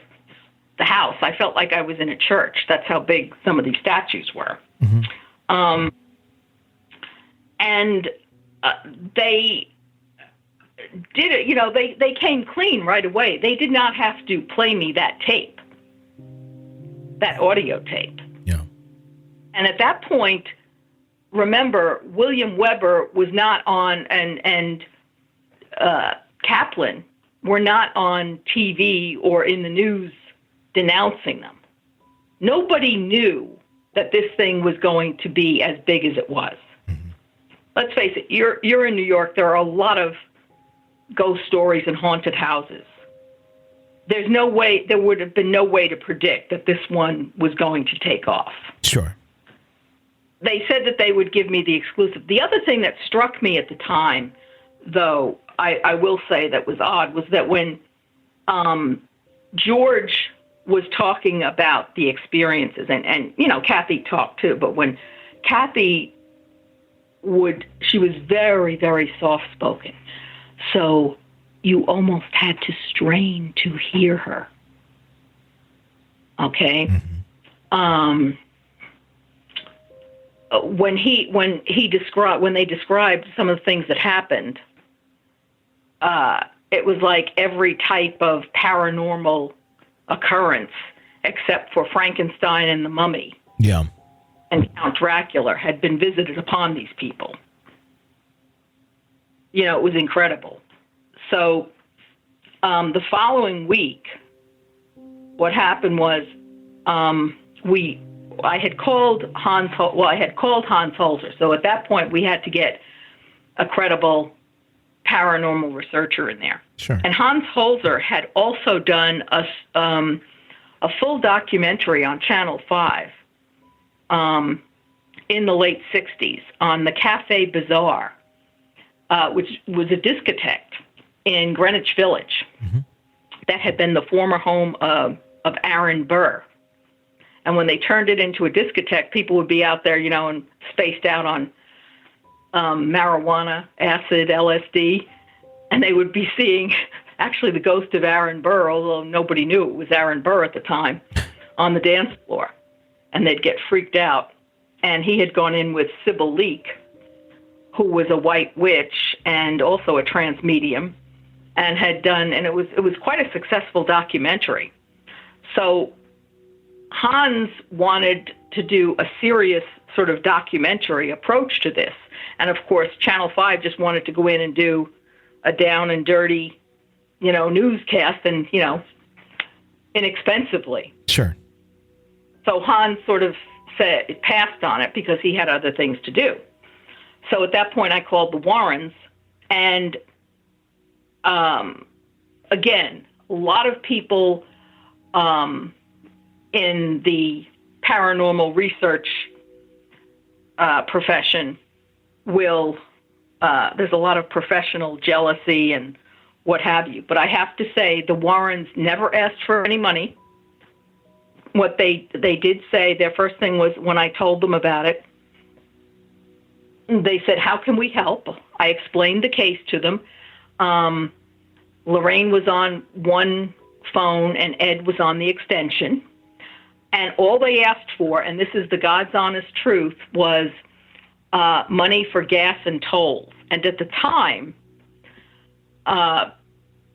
Speaker 3: the house. I felt like I was in a church. That's how big some of these statues were. Mm-hmm. And they did it, they came clean right away. They did not have to play me that tape, that audio tape.
Speaker 2: Yeah.
Speaker 3: And at that point, remember, William Weber was not on, and Kaplan were not on TV or in the news denouncing them. Nobody knew that this thing was going to be as big as it was. Mm-hmm. Let's face it, you're in New York. There are a lot of ghost stories and haunted houses. There would have been no way to predict that this one was going to take off.
Speaker 2: Sure.
Speaker 3: They said that they would give me the exclusive. The other thing that struck me at the time, though, I will say that was odd, was that when George was talking about the experiences, and Kathy talked too, but when Kathy she was very, very soft-spoken. So you almost had to strain to hear her. Okay? Mm-hmm. When they described some of the things that happened, it was like every type of paranormal occurrence except for Frankenstein and the Mummy.
Speaker 2: Yeah.
Speaker 3: And Count Dracula had been visited upon these people. It was incredible. So the following week, what happened was I had called Hans Holzer. So at that point, we had to get a credible paranormal researcher in there.
Speaker 2: Sure. And
Speaker 3: Hans Holzer had also done a full documentary on Channel 5 in the late 60s on the Café Bazaar, which was a discotheque in Greenwich Village. Mm-hmm. That had been the former home of Aaron Burr. And when they turned it into a discotheque, people would be out there, and spaced out on marijuana, acid, LSD, and they would be seeing actually the ghost of Aaron Burr, although nobody knew it was Aaron Burr at the time, on the dance floor. And they'd get freaked out. And he had gone in with Sybil Leek, who was a white witch and also a trance medium, and it was quite a successful documentary. So Hans wanted to do a serious sort of documentary approach to this. And of course, Channel 5 just wanted to go in and do a down and dirty, newscast and, inexpensively.
Speaker 2: Sure.
Speaker 3: So Hans sort of passed on it because he had other things to do. So at that point, I called the Warrens, and again, a lot of people in the paranormal research profession there's a lot of professional jealousy and what have you. But I have to say the Warrens never asked for any money. What they did say, their first thing was when I told them about it, they said, how can we help? I explained the case to them. Lorraine was on one phone and Ed was on the extension. And all they asked for, and this is the God's honest truth, was money for gas and tolls. And at the time,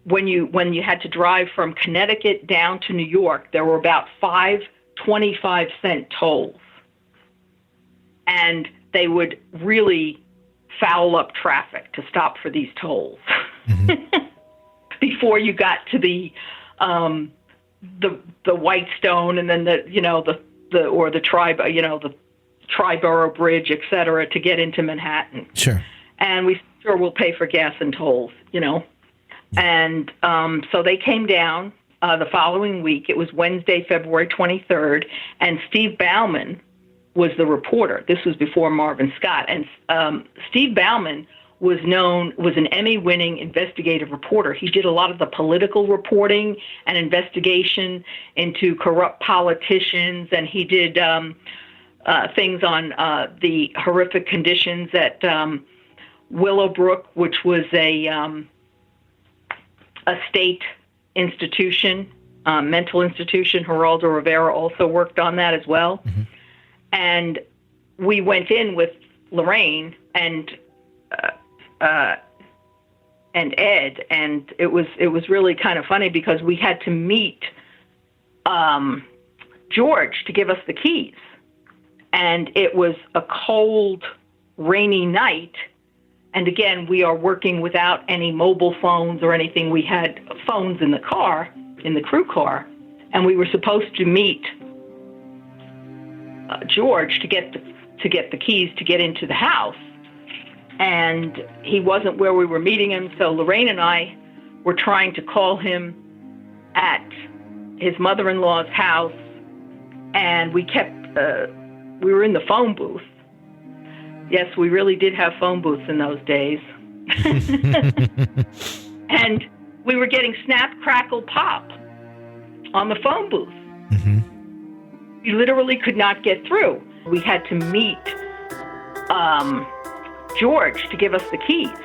Speaker 3: when you had to drive from Connecticut down to New York, there were about 5 25-cent tolls. And they would really foul up traffic to stop for these tolls. Mm-hmm. Before you got to the Whitestone and then the Triborough Bridge, et cetera, to get into Manhattan.
Speaker 2: Sure.
Speaker 3: And we sure will pay for gas and tolls, Yeah. And so they came down the following week. It was Wednesday, February 23rd, and Steve Bauman was the reporter. This was before Marvin Scott. And Steve Bauman was an Emmy-winning investigative reporter. He did a lot of the political reporting and investigation into corrupt politicians, and he did things on the horrific conditions at Willowbrook, which was a state institution, mental institution. Geraldo Rivera also worked on that as well.
Speaker 2: Mm-hmm.
Speaker 3: And we went in with Lorraine and Ed, and it was really kind of funny because we had to meet George to give us the keys. And it was a cold, rainy night. And again, we are working without any mobile phones or anything. We had phones in the car, in the crew car, and we were supposed to meet George to get the keys to get into the house. And he wasn't where we were meeting him, so Lorraine and I were trying to call him at his mother-in-law's house, and we were in the phone booth. Yes, we really did have phone booths in those days. And we were getting snap, crackle, pop on the phone booth.
Speaker 2: Mm-hmm.
Speaker 3: We literally could not get through. We had to meet George to give us the keys.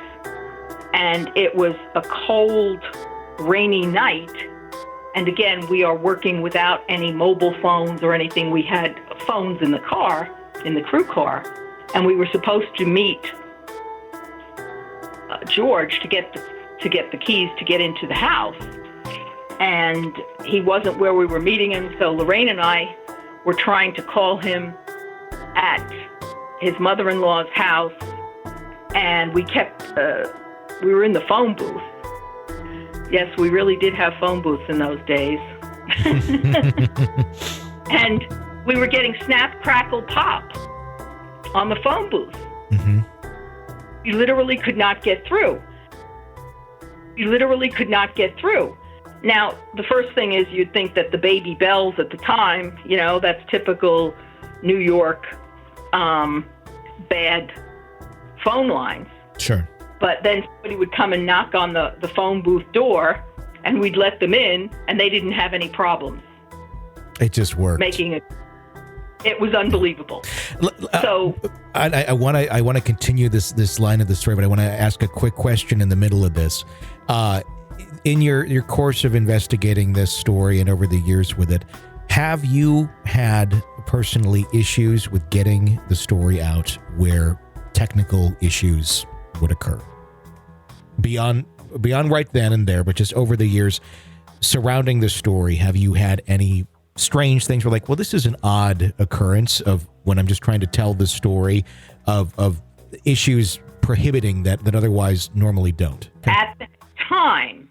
Speaker 3: And it was a cold, rainy night. And again, we are working without any mobile phones or anything. We had phones in the car, in the crew car. And we were supposed to meet George to get the keys to get into the house. And he wasn't where we were meeting him, so Lorraine and I were trying to call him at his mother-in-law's house, and we were in the phone booth. Yes, we really did have phone booths in those days. And we were getting snap, crackle, pop on the phone booth.
Speaker 2: Mm-hmm.
Speaker 3: You literally could not get through. Now, the first thing is you'd think that the baby bells at the time, that's typical New York bad phone lines.
Speaker 2: Sure.
Speaker 3: But then somebody would come and knock on the phone booth door, and we'd let them in, and they didn't have any problems.
Speaker 2: It just worked.
Speaker 3: It was unbelievable. So
Speaker 2: I want to continue this line of the story, but I want to ask a quick question in the middle of this. In your course of investigating this story and over the years with it, have you had personally issues with getting the story out where technical issues would occur? Beyond right then and there, but just over the years surrounding the story, have you had any strange things where like, well, this is an odd occurrence of when I'm just trying to tell the story of issues prohibiting that otherwise normally don't? Okay.
Speaker 3: At the time,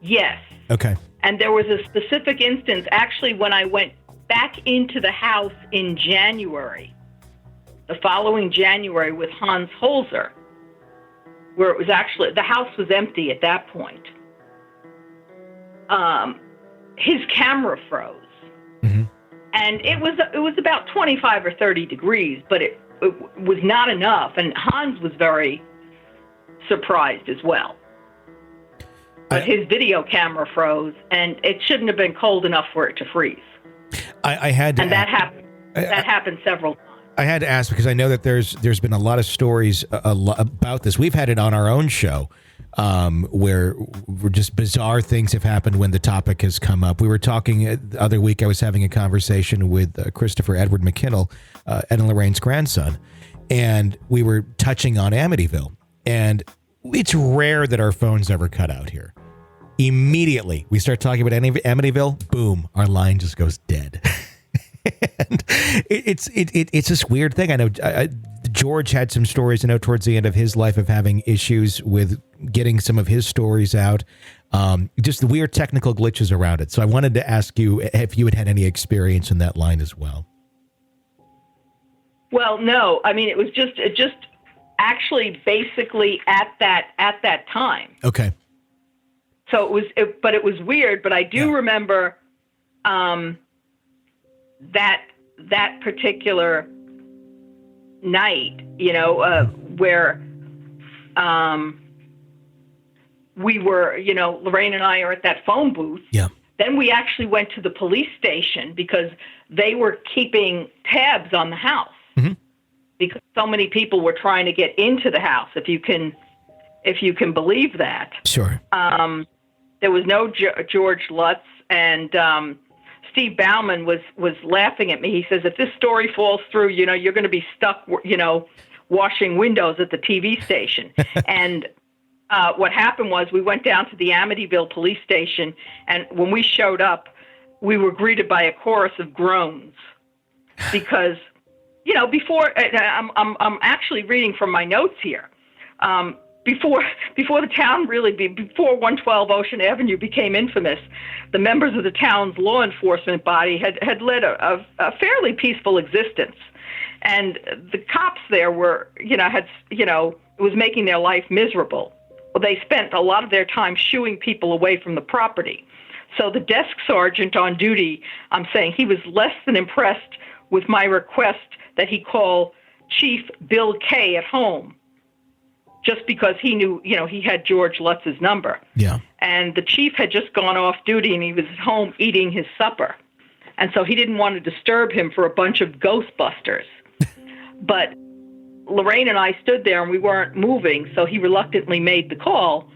Speaker 3: yes.
Speaker 2: Okay.
Speaker 3: And there was a specific instance, actually, when I went back into the house in January, the following January with Hans Holzer, where it was actually, the house was empty at that point. His camera froze. Mm-hmm. And it was about 25 or 30 degrees, but it was not enough. And Hans was very surprised as well. But his video camera froze, and it shouldn't have been cold enough for it to freeze.
Speaker 2: I had to,
Speaker 3: and that happened. That happened several times.
Speaker 2: I had to ask because I know that there's been a lot of stories about this. We've had it on our own show where just bizarre things have happened when the topic has come up. We were talking the other week. I was having a conversation with Christopher Edward McKinnell, Ed and Lorraine's grandson, and we were touching on Amityville. And it's rare that our phones ever cut out here. Immediately, we start talking about Amityville, boom, our line just goes dead. And it's this weird thing. I know George had some stories, I know, towards the end of his life of having issues with getting some of his stories out. Just the weird technical glitches around it. So I wanted to ask you if you had any experience in that line as well.
Speaker 3: Well, no. I mean, it was just actually basically at that time.
Speaker 2: Okay.
Speaker 3: So but it was weird. But I do remember that particular night, where we were, Lorraine and I are at that phone booth.
Speaker 2: Yeah.
Speaker 3: Then we actually went to the police station because they were keeping tabs on the house because so many people were trying to get into the house. If you can believe that.
Speaker 2: Sure.
Speaker 3: There was no George Lutz, and Steve Bauman was laughing at me. He says, if this story falls through, you're going to be stuck, washing windows at the TV station. And what happened was we went down to the Amityville police station, and when we showed up, we were greeted by a chorus of groans because, before I'm actually reading from my notes here. Before the town before 112 Ocean Avenue became infamous, the members of the town's law enforcement body had led a fairly peaceful existence, and the cops there were, it was making their life miserable. Well, they spent a lot of their time shooing people away from the property. So the desk sergeant on duty, I'm saying, he was less than impressed with my request that he call Chief Bill K at home, just because he knew, he had George Lutz's number. Yeah. And the chief had just gone off duty and he was at home eating his supper. And so he didn't want to disturb him for a bunch of Ghostbusters. But Lorraine and I stood there and we weren't moving, so he reluctantly made the call.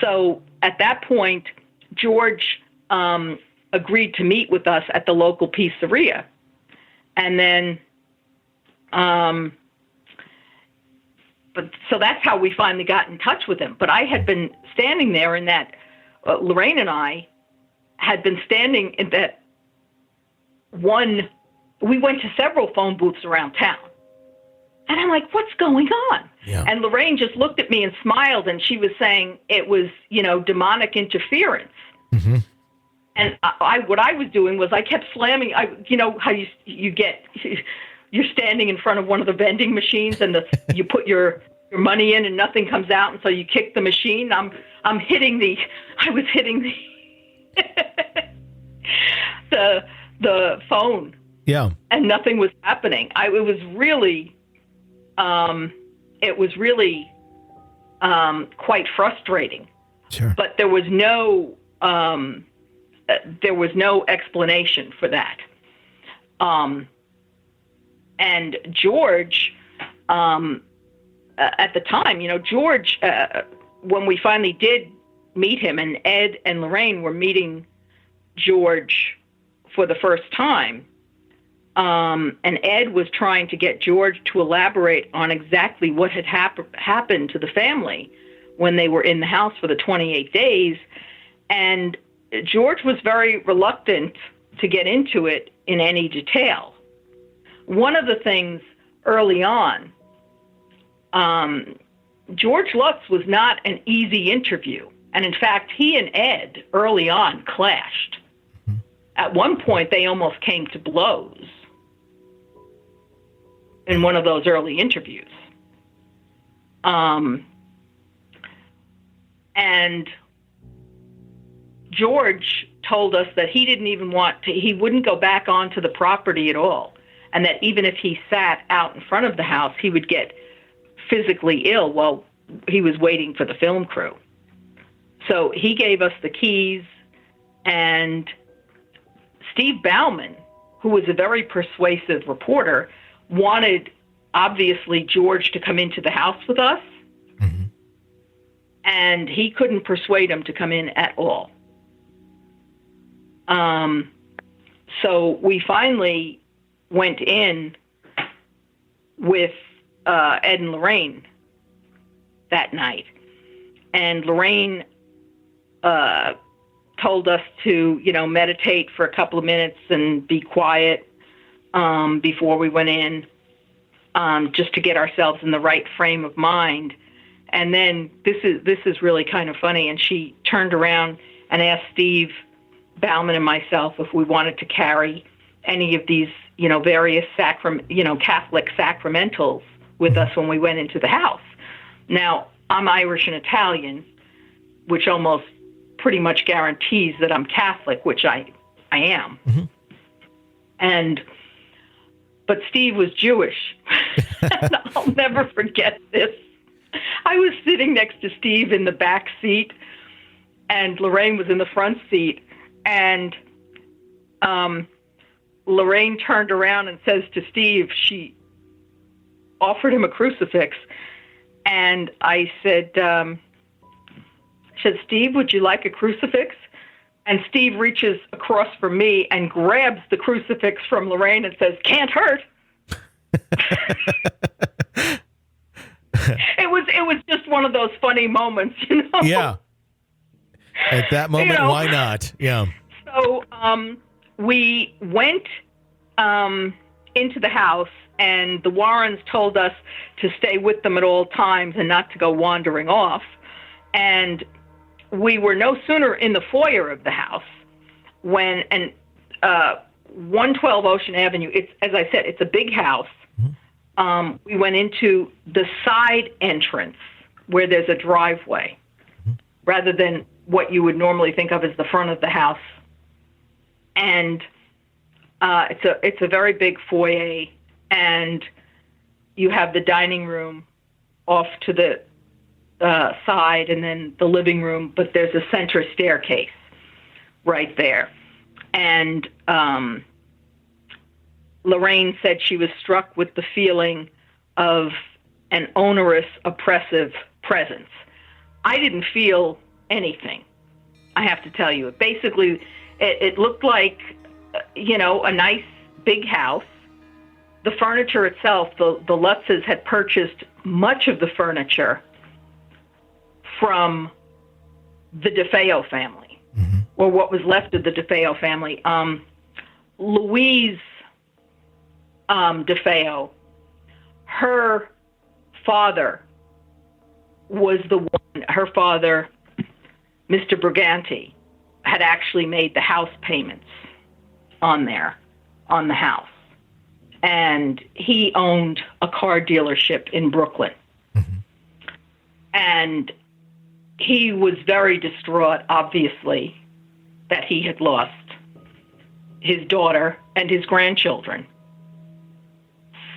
Speaker 3: So at that point, George agreed to meet with us at the local pizzeria. And then, so that's how we finally got in touch with him. But I had been standing there in that, Lorraine and I had been standing in that one, we went to several phone booths around town. And I'm like, what's going on? Yeah. And Lorraine just looked at me and smiled, and she was saying it was, demonic interference. Mm-hmm. And what I was doing was I kept slamming, how you're standing in front of one of the vending machines and you put your money in and nothing comes out, and so you kick the machine. I was hitting the the phone. Yeah. And nothing was happening. It was really quite frustrating. Sure. But there was no explanation for that. And George, at the time, George, when we finally did meet him, and Ed and Lorraine were meeting George for the first time, and Ed was trying to get George to elaborate on exactly what had happened to the family when they were in the house for the 28 days. And George was very reluctant to get into it in any detail. One of the things early on, George Lutz was not an easy interview. And in fact, he and Ed early on clashed. Mm-hmm. At one point, they almost came to blows in one of those early interviews. And George told us that he didn't even he wouldn't go back onto the property at all. And that even if he sat out in front of the house, he would get physically ill while he was waiting for the film crew. So he gave us the keys, and Steve Bauman, who was a very persuasive reporter, wanted, obviously, George to come into the house with us. Mm-hmm. And he couldn't persuade him to come in at all. So we finally went in with Ed and Lorraine that night. And Lorraine told us to, meditate for a couple of minutes and be quiet before we went in, just to get ourselves in the right frame of mind. And then this is really kind of funny. And she turned around and asked Steve Bauman and myself if we wanted to carry any of these, various Catholic sacramentals with us when we went into the house. Now, I'm Irish and Italian, which almost pretty much guarantees that I'm Catholic, which I am. But Steve was Jewish. And I'll never forget this. I was sitting next to Steve in the back seat, and Lorraine was in the front seat. And Lorraine turned around and says to Steve, she offered him a crucifix. And I said, Steve, would you like a crucifix? And Steve reaches across from me and grabs the crucifix from Lorraine and says, "Can't hurt." It was just one of those funny moments, you know?
Speaker 2: Yeah. At that moment, why not? Yeah.
Speaker 3: So we went into the house, and the Warrens told us to stay with them at all times and not to go wandering off. And we were no sooner in the foyer of the house when 112 Ocean Avenue, it's, as I said, it's a big house. We went into the side entrance where there's a driveway rather than what you would normally think of as the front of the house. And it's a very big foyer, and you have the dining room off to the side, and then the living room, but there's a center staircase right there. And Lorraine said she was struck with the feeling of an onerous, oppressive presence. I didn't feel anything, I have to tell you. Basically, it looked like, a nice big house. The furniture itself, the Lutzes had purchased much of the furniture from the DeFeo family, or what was left of the DeFeo family. Louise DeFeo, her father was the one, her father, Mr. Briganti, had actually made the house payments on the house. And he owned a car dealership in Brooklyn. And he was very distraught, obviously, that he had lost his daughter and his grandchildren.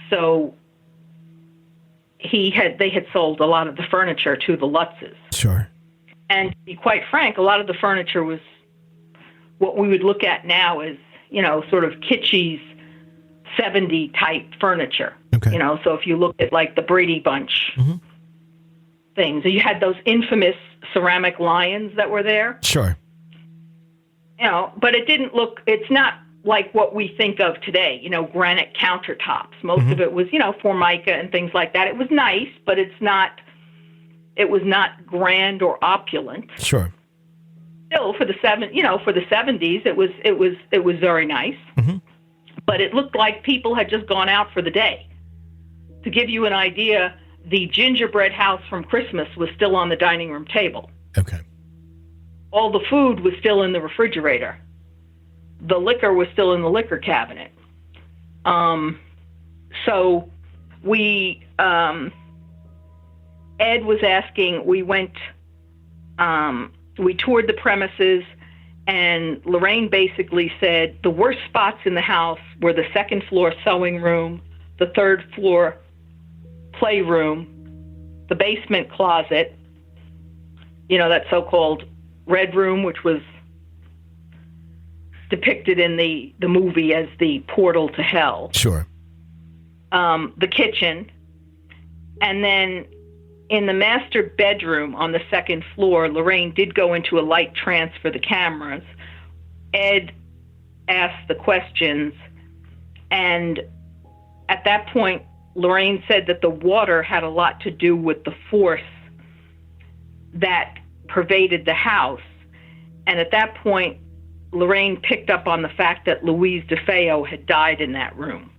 Speaker 3: So they had sold a lot of the furniture to the Lutzes.
Speaker 2: Sure.
Speaker 3: And to be quite frank, a lot of the furniture was what we would look at now as, sort of kitschy 70 type furniture.
Speaker 2: Okay.
Speaker 3: So if you look at like the Brady Bunch things, you had those infamous ceramic lions that were there.
Speaker 2: Sure.
Speaker 3: But it's not like what we think of today, granite countertops. Most of it was, Formica and things like that. It was nice, but it was not grand or opulent.
Speaker 2: Sure.
Speaker 3: Still, for the 70s, it was very nice. But it looked like people had just gone out for the day. To give you an idea, the gingerbread house from Christmas was still on the dining room table.
Speaker 2: Okay.
Speaker 3: All the food was still in the refrigerator. The liquor was still in the liquor cabinet. So we, Ed was asking, we went, we toured the premises, and Lorraine basically said the worst spots in the house were the second floor sewing room, the third floor playroom, the basement closet, that so-called red room, which was depicted in the movie as the portal to hell.
Speaker 2: Sure.
Speaker 3: The kitchen. And then in the master bedroom on the second floor, Lorraine did go into a light trance for the cameras. Ed asked the questions, and at that point, Lorraine said that the water had a lot to do with the force that pervaded the house. And at that point, Lorraine picked up on the fact that Louise DeFeo had died in that room.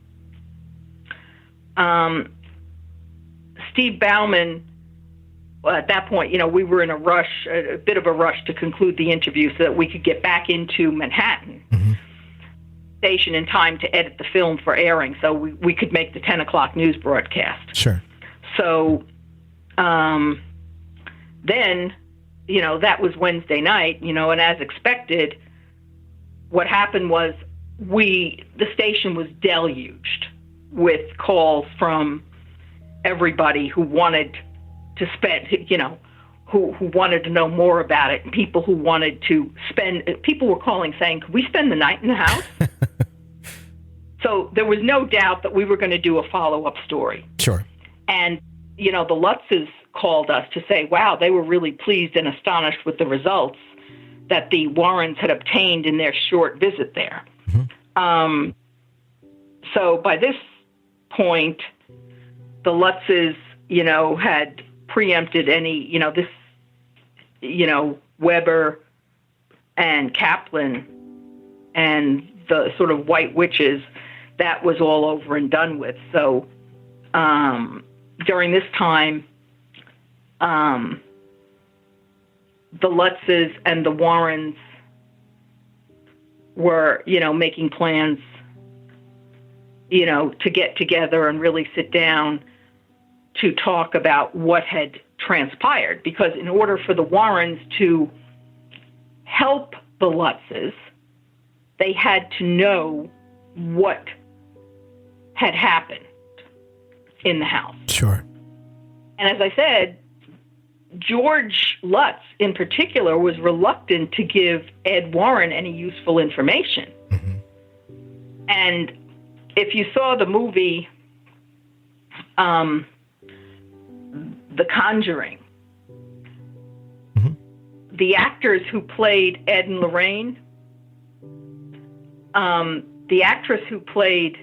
Speaker 3: Steve Bauman, at that point, we were in a bit of a rush to conclude the interview so that we could get back into Manhattan station in time to edit the film for airing so we could make the 10 o'clock news broadcast.
Speaker 2: Sure.
Speaker 3: So then, that was Wednesday night, and as expected, what happened was the station was deluged with calls from everybody who wanted to spend, who wanted to know more about it, and people who wanted to people were calling saying, could we spend the night in the house? So there was no doubt that we were going to do a follow-up story.
Speaker 2: Sure.
Speaker 3: And, the Lutzes called us to say, wow, they were really pleased and astonished with the results that the Warrens had obtained in their short visit there. Mm-hmm. So by this point, the Lutzes, had preempted any, Weber and Kaplan and the sort of white witches, that was all over and done with. So during this time, the Lutzes and the Warrens were, making plans, to get together and really sit down to talk about what had transpired. Because in order for the Warrens to help the Lutzes, they had to know what had happened in the house.
Speaker 2: Sure.
Speaker 3: And as I said, George Lutz in particular was reluctant to give Ed Warren any useful information. Mm-hmm. And if you saw the movie The Conjuring, mm-hmm. the actors who played Ed and Lorraine, the actress who played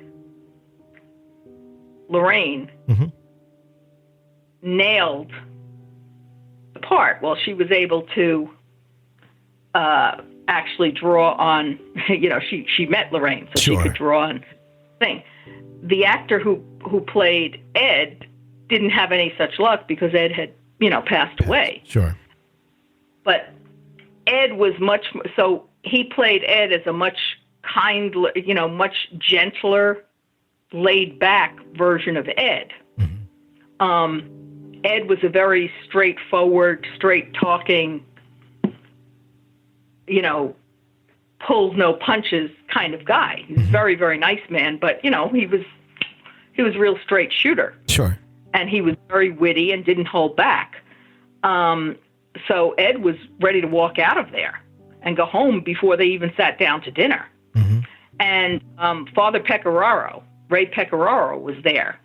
Speaker 3: Lorraine, mm-hmm. nailed the part. Well, she was able to actually draw on, she met Lorraine, so
Speaker 2: sure.
Speaker 3: she could draw on thing. The actor who played Ed didn't have any such luck because Ed had, passed away.
Speaker 2: Sure.
Speaker 3: But Ed was so he played Ed as a much kindler, much gentler, laid back version of Ed. Mm-hmm. Ed was a very straightforward, straight talking, pulls no punches kind of guy. He was a very, very nice man, but he was a real straight shooter.
Speaker 2: Sure.
Speaker 3: And he was very witty and didn't hold back. So Ed was ready to walk out of there and go home before they even sat down to dinner. Mm-hmm. And Father Pecoraro, Ray Pecoraro, was there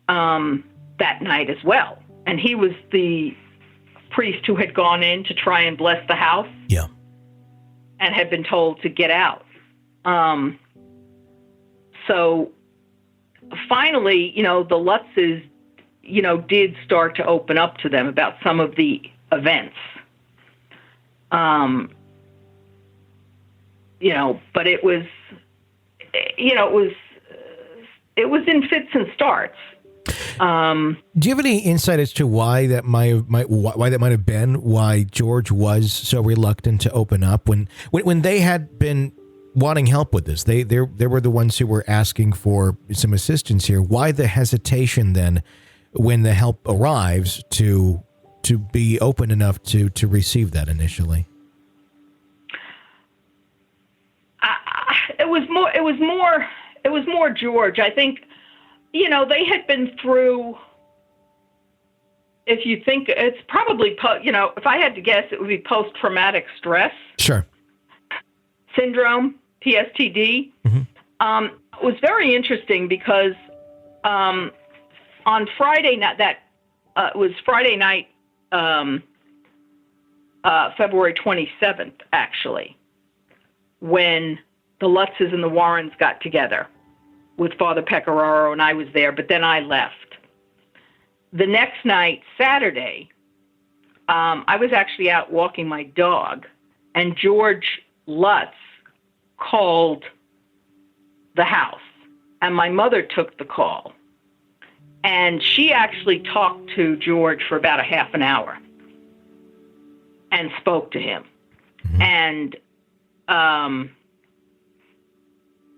Speaker 3: that night as well. And he was the priest who had gone in to try and bless the house.
Speaker 2: Yeah.
Speaker 3: And had been told to get out. So finally, the Lutzes, did start to open up to them about some of the events. But it was, it was in fits and starts.
Speaker 2: Do you have any insight as to why that might have been why George was so reluctant to open up when they had been wanting help with this? They were the ones who were asking for some assistance here. Why the hesitation then when the help arrives to be open enough to receive that initially?
Speaker 3: It was more George. I think, they had been through, if you think, it's probably, if I had to guess, it would be post-traumatic stress.
Speaker 2: Sure.
Speaker 3: Syndrome, PSTD. Mm-hmm. It was very interesting because on Friday night, it was Friday night, February 27th, actually, when the Lutzes and the Warrens got together with Father Pecoraro, and I was there, but then I left. The next night, Saturday, I was actually out walking my dog, and George Lutz called the house, and my mother took the call. And she actually talked to George for about a half an hour and spoke to him. Mm-hmm. And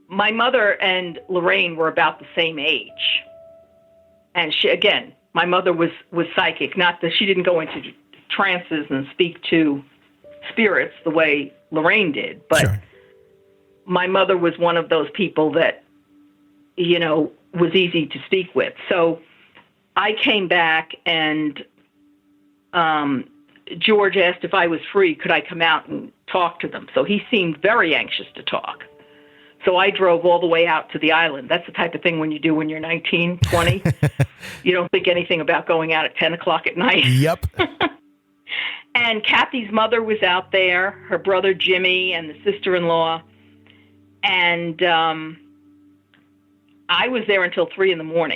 Speaker 3: my mother and Lorraine were about the same age. And my mother was psychic. Not that she didn't go into trances and speak to spirits the way Lorraine did. But
Speaker 2: Sure.
Speaker 3: my mother was one of those people that, was easy to speak with. So I came back and George asked if I was free, could I come out and talk to them? So he seemed very anxious to talk. So I drove all the way out to the island. That's the type of thing when you do when you're 19, 20. You don't think anything about going out at 10 o'clock at night.
Speaker 2: Yep.
Speaker 3: And Kathy's mother was out there, her brother Jimmy, and the sister-in-law. And I was there until 3 a.m.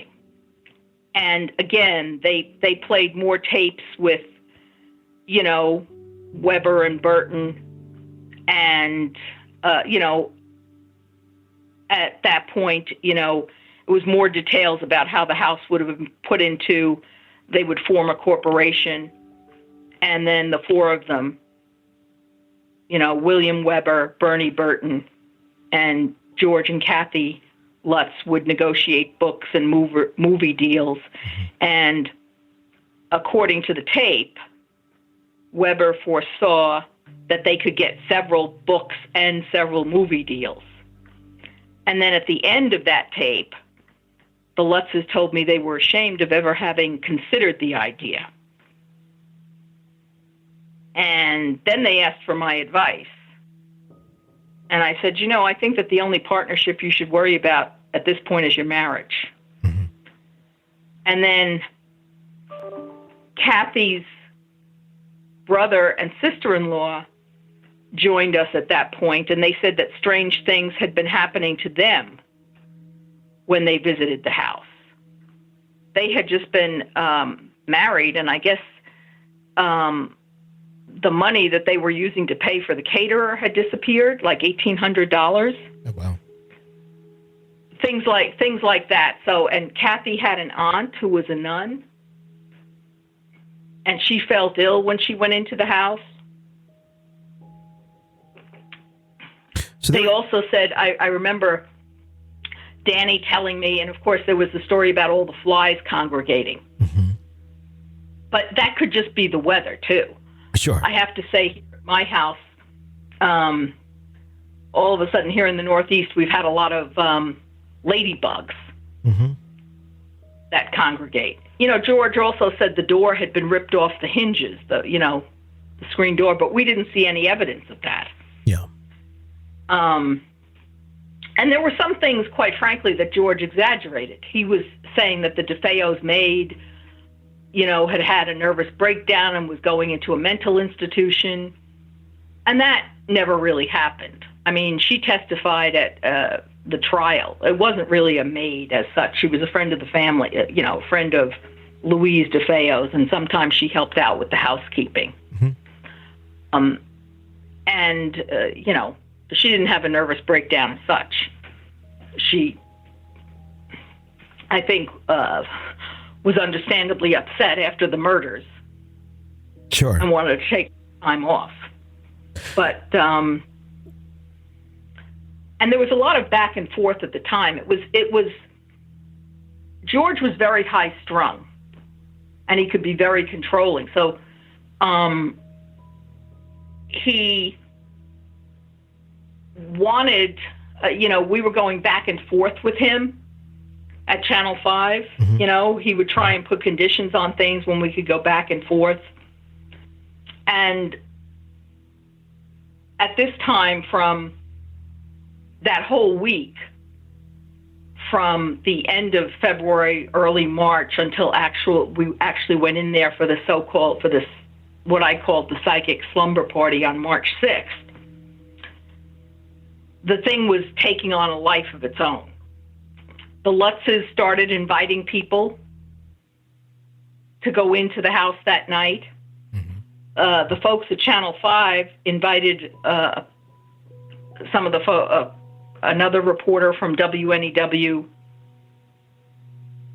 Speaker 3: And again, they played more tapes with, Weber and Burton. And, at that point, it was more details about how the house would have been put into, they would form a corporation. And then the four of them, William Weber, Bernie Burton, and George and Kathy Lutz would negotiate books and movie deals. And according to the tape, Weber foresaw that they could get several books and several movie deals. And then at the end of that tape, the Lutzes told me they were ashamed of ever having considered the idea. And then they asked for my advice. And I said, I think that the only partnership you should worry about at this point is your marriage. Mm-hmm. And then Kathy's brother and sister-in-law joined us at that point, and they said that strange things had been happening to them when they visited the house. They had just been married, and I guess the money that they were using to pay for the caterer had disappeared, like $1,800.
Speaker 2: Oh, wow.
Speaker 3: Things like that. So, and Kathy had an aunt who was a nun, and she felt ill when she went into the house. So they also said, I remember Danny telling me, and of course there was the story about all the flies congregating. Mm-hmm. But that could just be the weather, too.
Speaker 2: Sure.
Speaker 3: I have to say, here at my house, all of a sudden here in the Northeast, we've had a lot of ladybugs mm-hmm. that congregate. George also said the door had been ripped off the hinges, the screen door, but we didn't see any evidence of that.
Speaker 2: Yeah.
Speaker 3: And there were some things, quite frankly, that George exaggerated. He was saying that the DeFeo's maid, had had a nervous breakdown and was going into a mental institution. And that never really happened. I mean, she testified at the trial. It wasn't really a maid as such. She was a friend of the family, a friend of Louise DeFeo's, and sometimes she helped out with the housekeeping. Mm-hmm. She didn't have a nervous breakdown as such. She, I think, was understandably upset after the murders.
Speaker 2: Sure.
Speaker 3: And wanted to take time off. But, and there was a lot of back and forth at the time. It was, George was very high strung, and he could be very controlling. So, he wanted, we were going back and forth with him at Channel 5. Mm-hmm. He would try and put conditions on things when we could go back and forth. And at this time, from that whole week, from the end of February, early March, until we actually went in there for what I called the psychic slumber party on March 6th, the thing was taking on a life of its own. The Lutzes started inviting people to go into the house that night. Mm-hmm. The folks at Channel 5 invited some of the another reporter from WNEW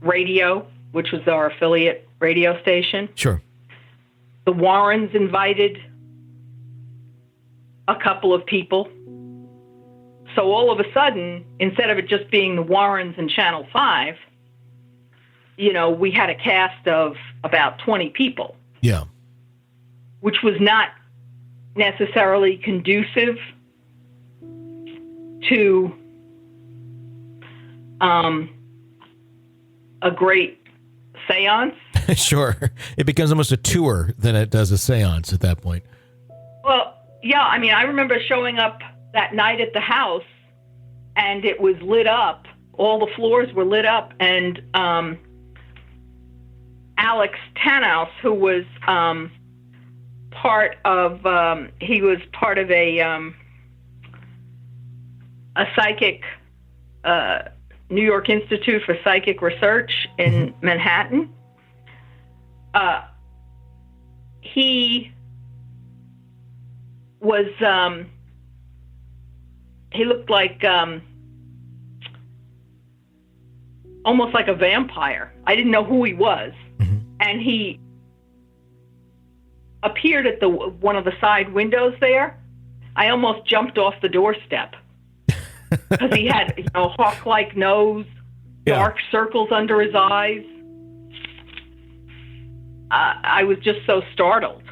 Speaker 3: Radio, which was our affiliate radio station.
Speaker 2: Sure.
Speaker 3: The Warrens invited a couple of people. So all of a sudden, instead of it just being the Warrens and Channel 5, we had a cast of about 20 people.
Speaker 2: Yeah.
Speaker 3: which was not necessarily conducive to a great seance.
Speaker 2: Sure. It becomes almost a tour than it does a seance at that point.
Speaker 3: Well, yeah, I mean, I remember showing up that night at the house, and it was lit up. All the floors were lit up, and Alex Tannhaus, who was part of a psychic, New York Institute for Psychic Research in Manhattan. He was, he looked like, almost like a vampire. I didn't know who he was. Mm-hmm. And he appeared at one of the side windows there. I almost jumped off the doorstep because he had, hawk-like nose, dark circles under his eyes. I was just so startled.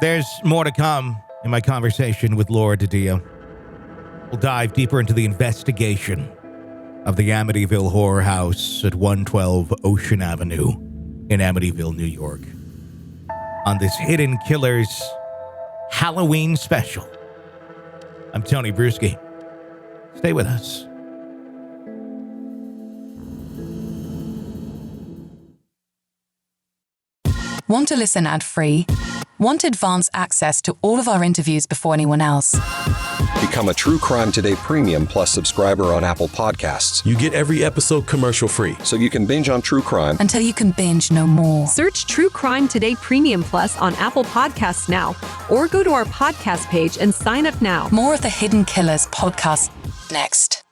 Speaker 2: There's more to come in my conversation with Laura Didio. We'll dive deeper into the investigation of the Amityville Horror House at 112 Ocean Avenue in Amityville, New York, on this Hidden Killers Halloween special. I'm Tony Brueski. Stay with us.
Speaker 4: Want to listen ad-free? Want advance access to all of our interviews before anyone else?
Speaker 5: Become a True Crime Today Premium Plus subscriber on Apple Podcasts.
Speaker 6: You get every episode commercial-free.
Speaker 5: So you can binge on true crime
Speaker 4: until you can binge no more.
Speaker 7: Search True Crime Today Premium Plus on Apple Podcasts now, or go to our podcast page and sign up now.
Speaker 4: More of the Hidden Killers podcast next.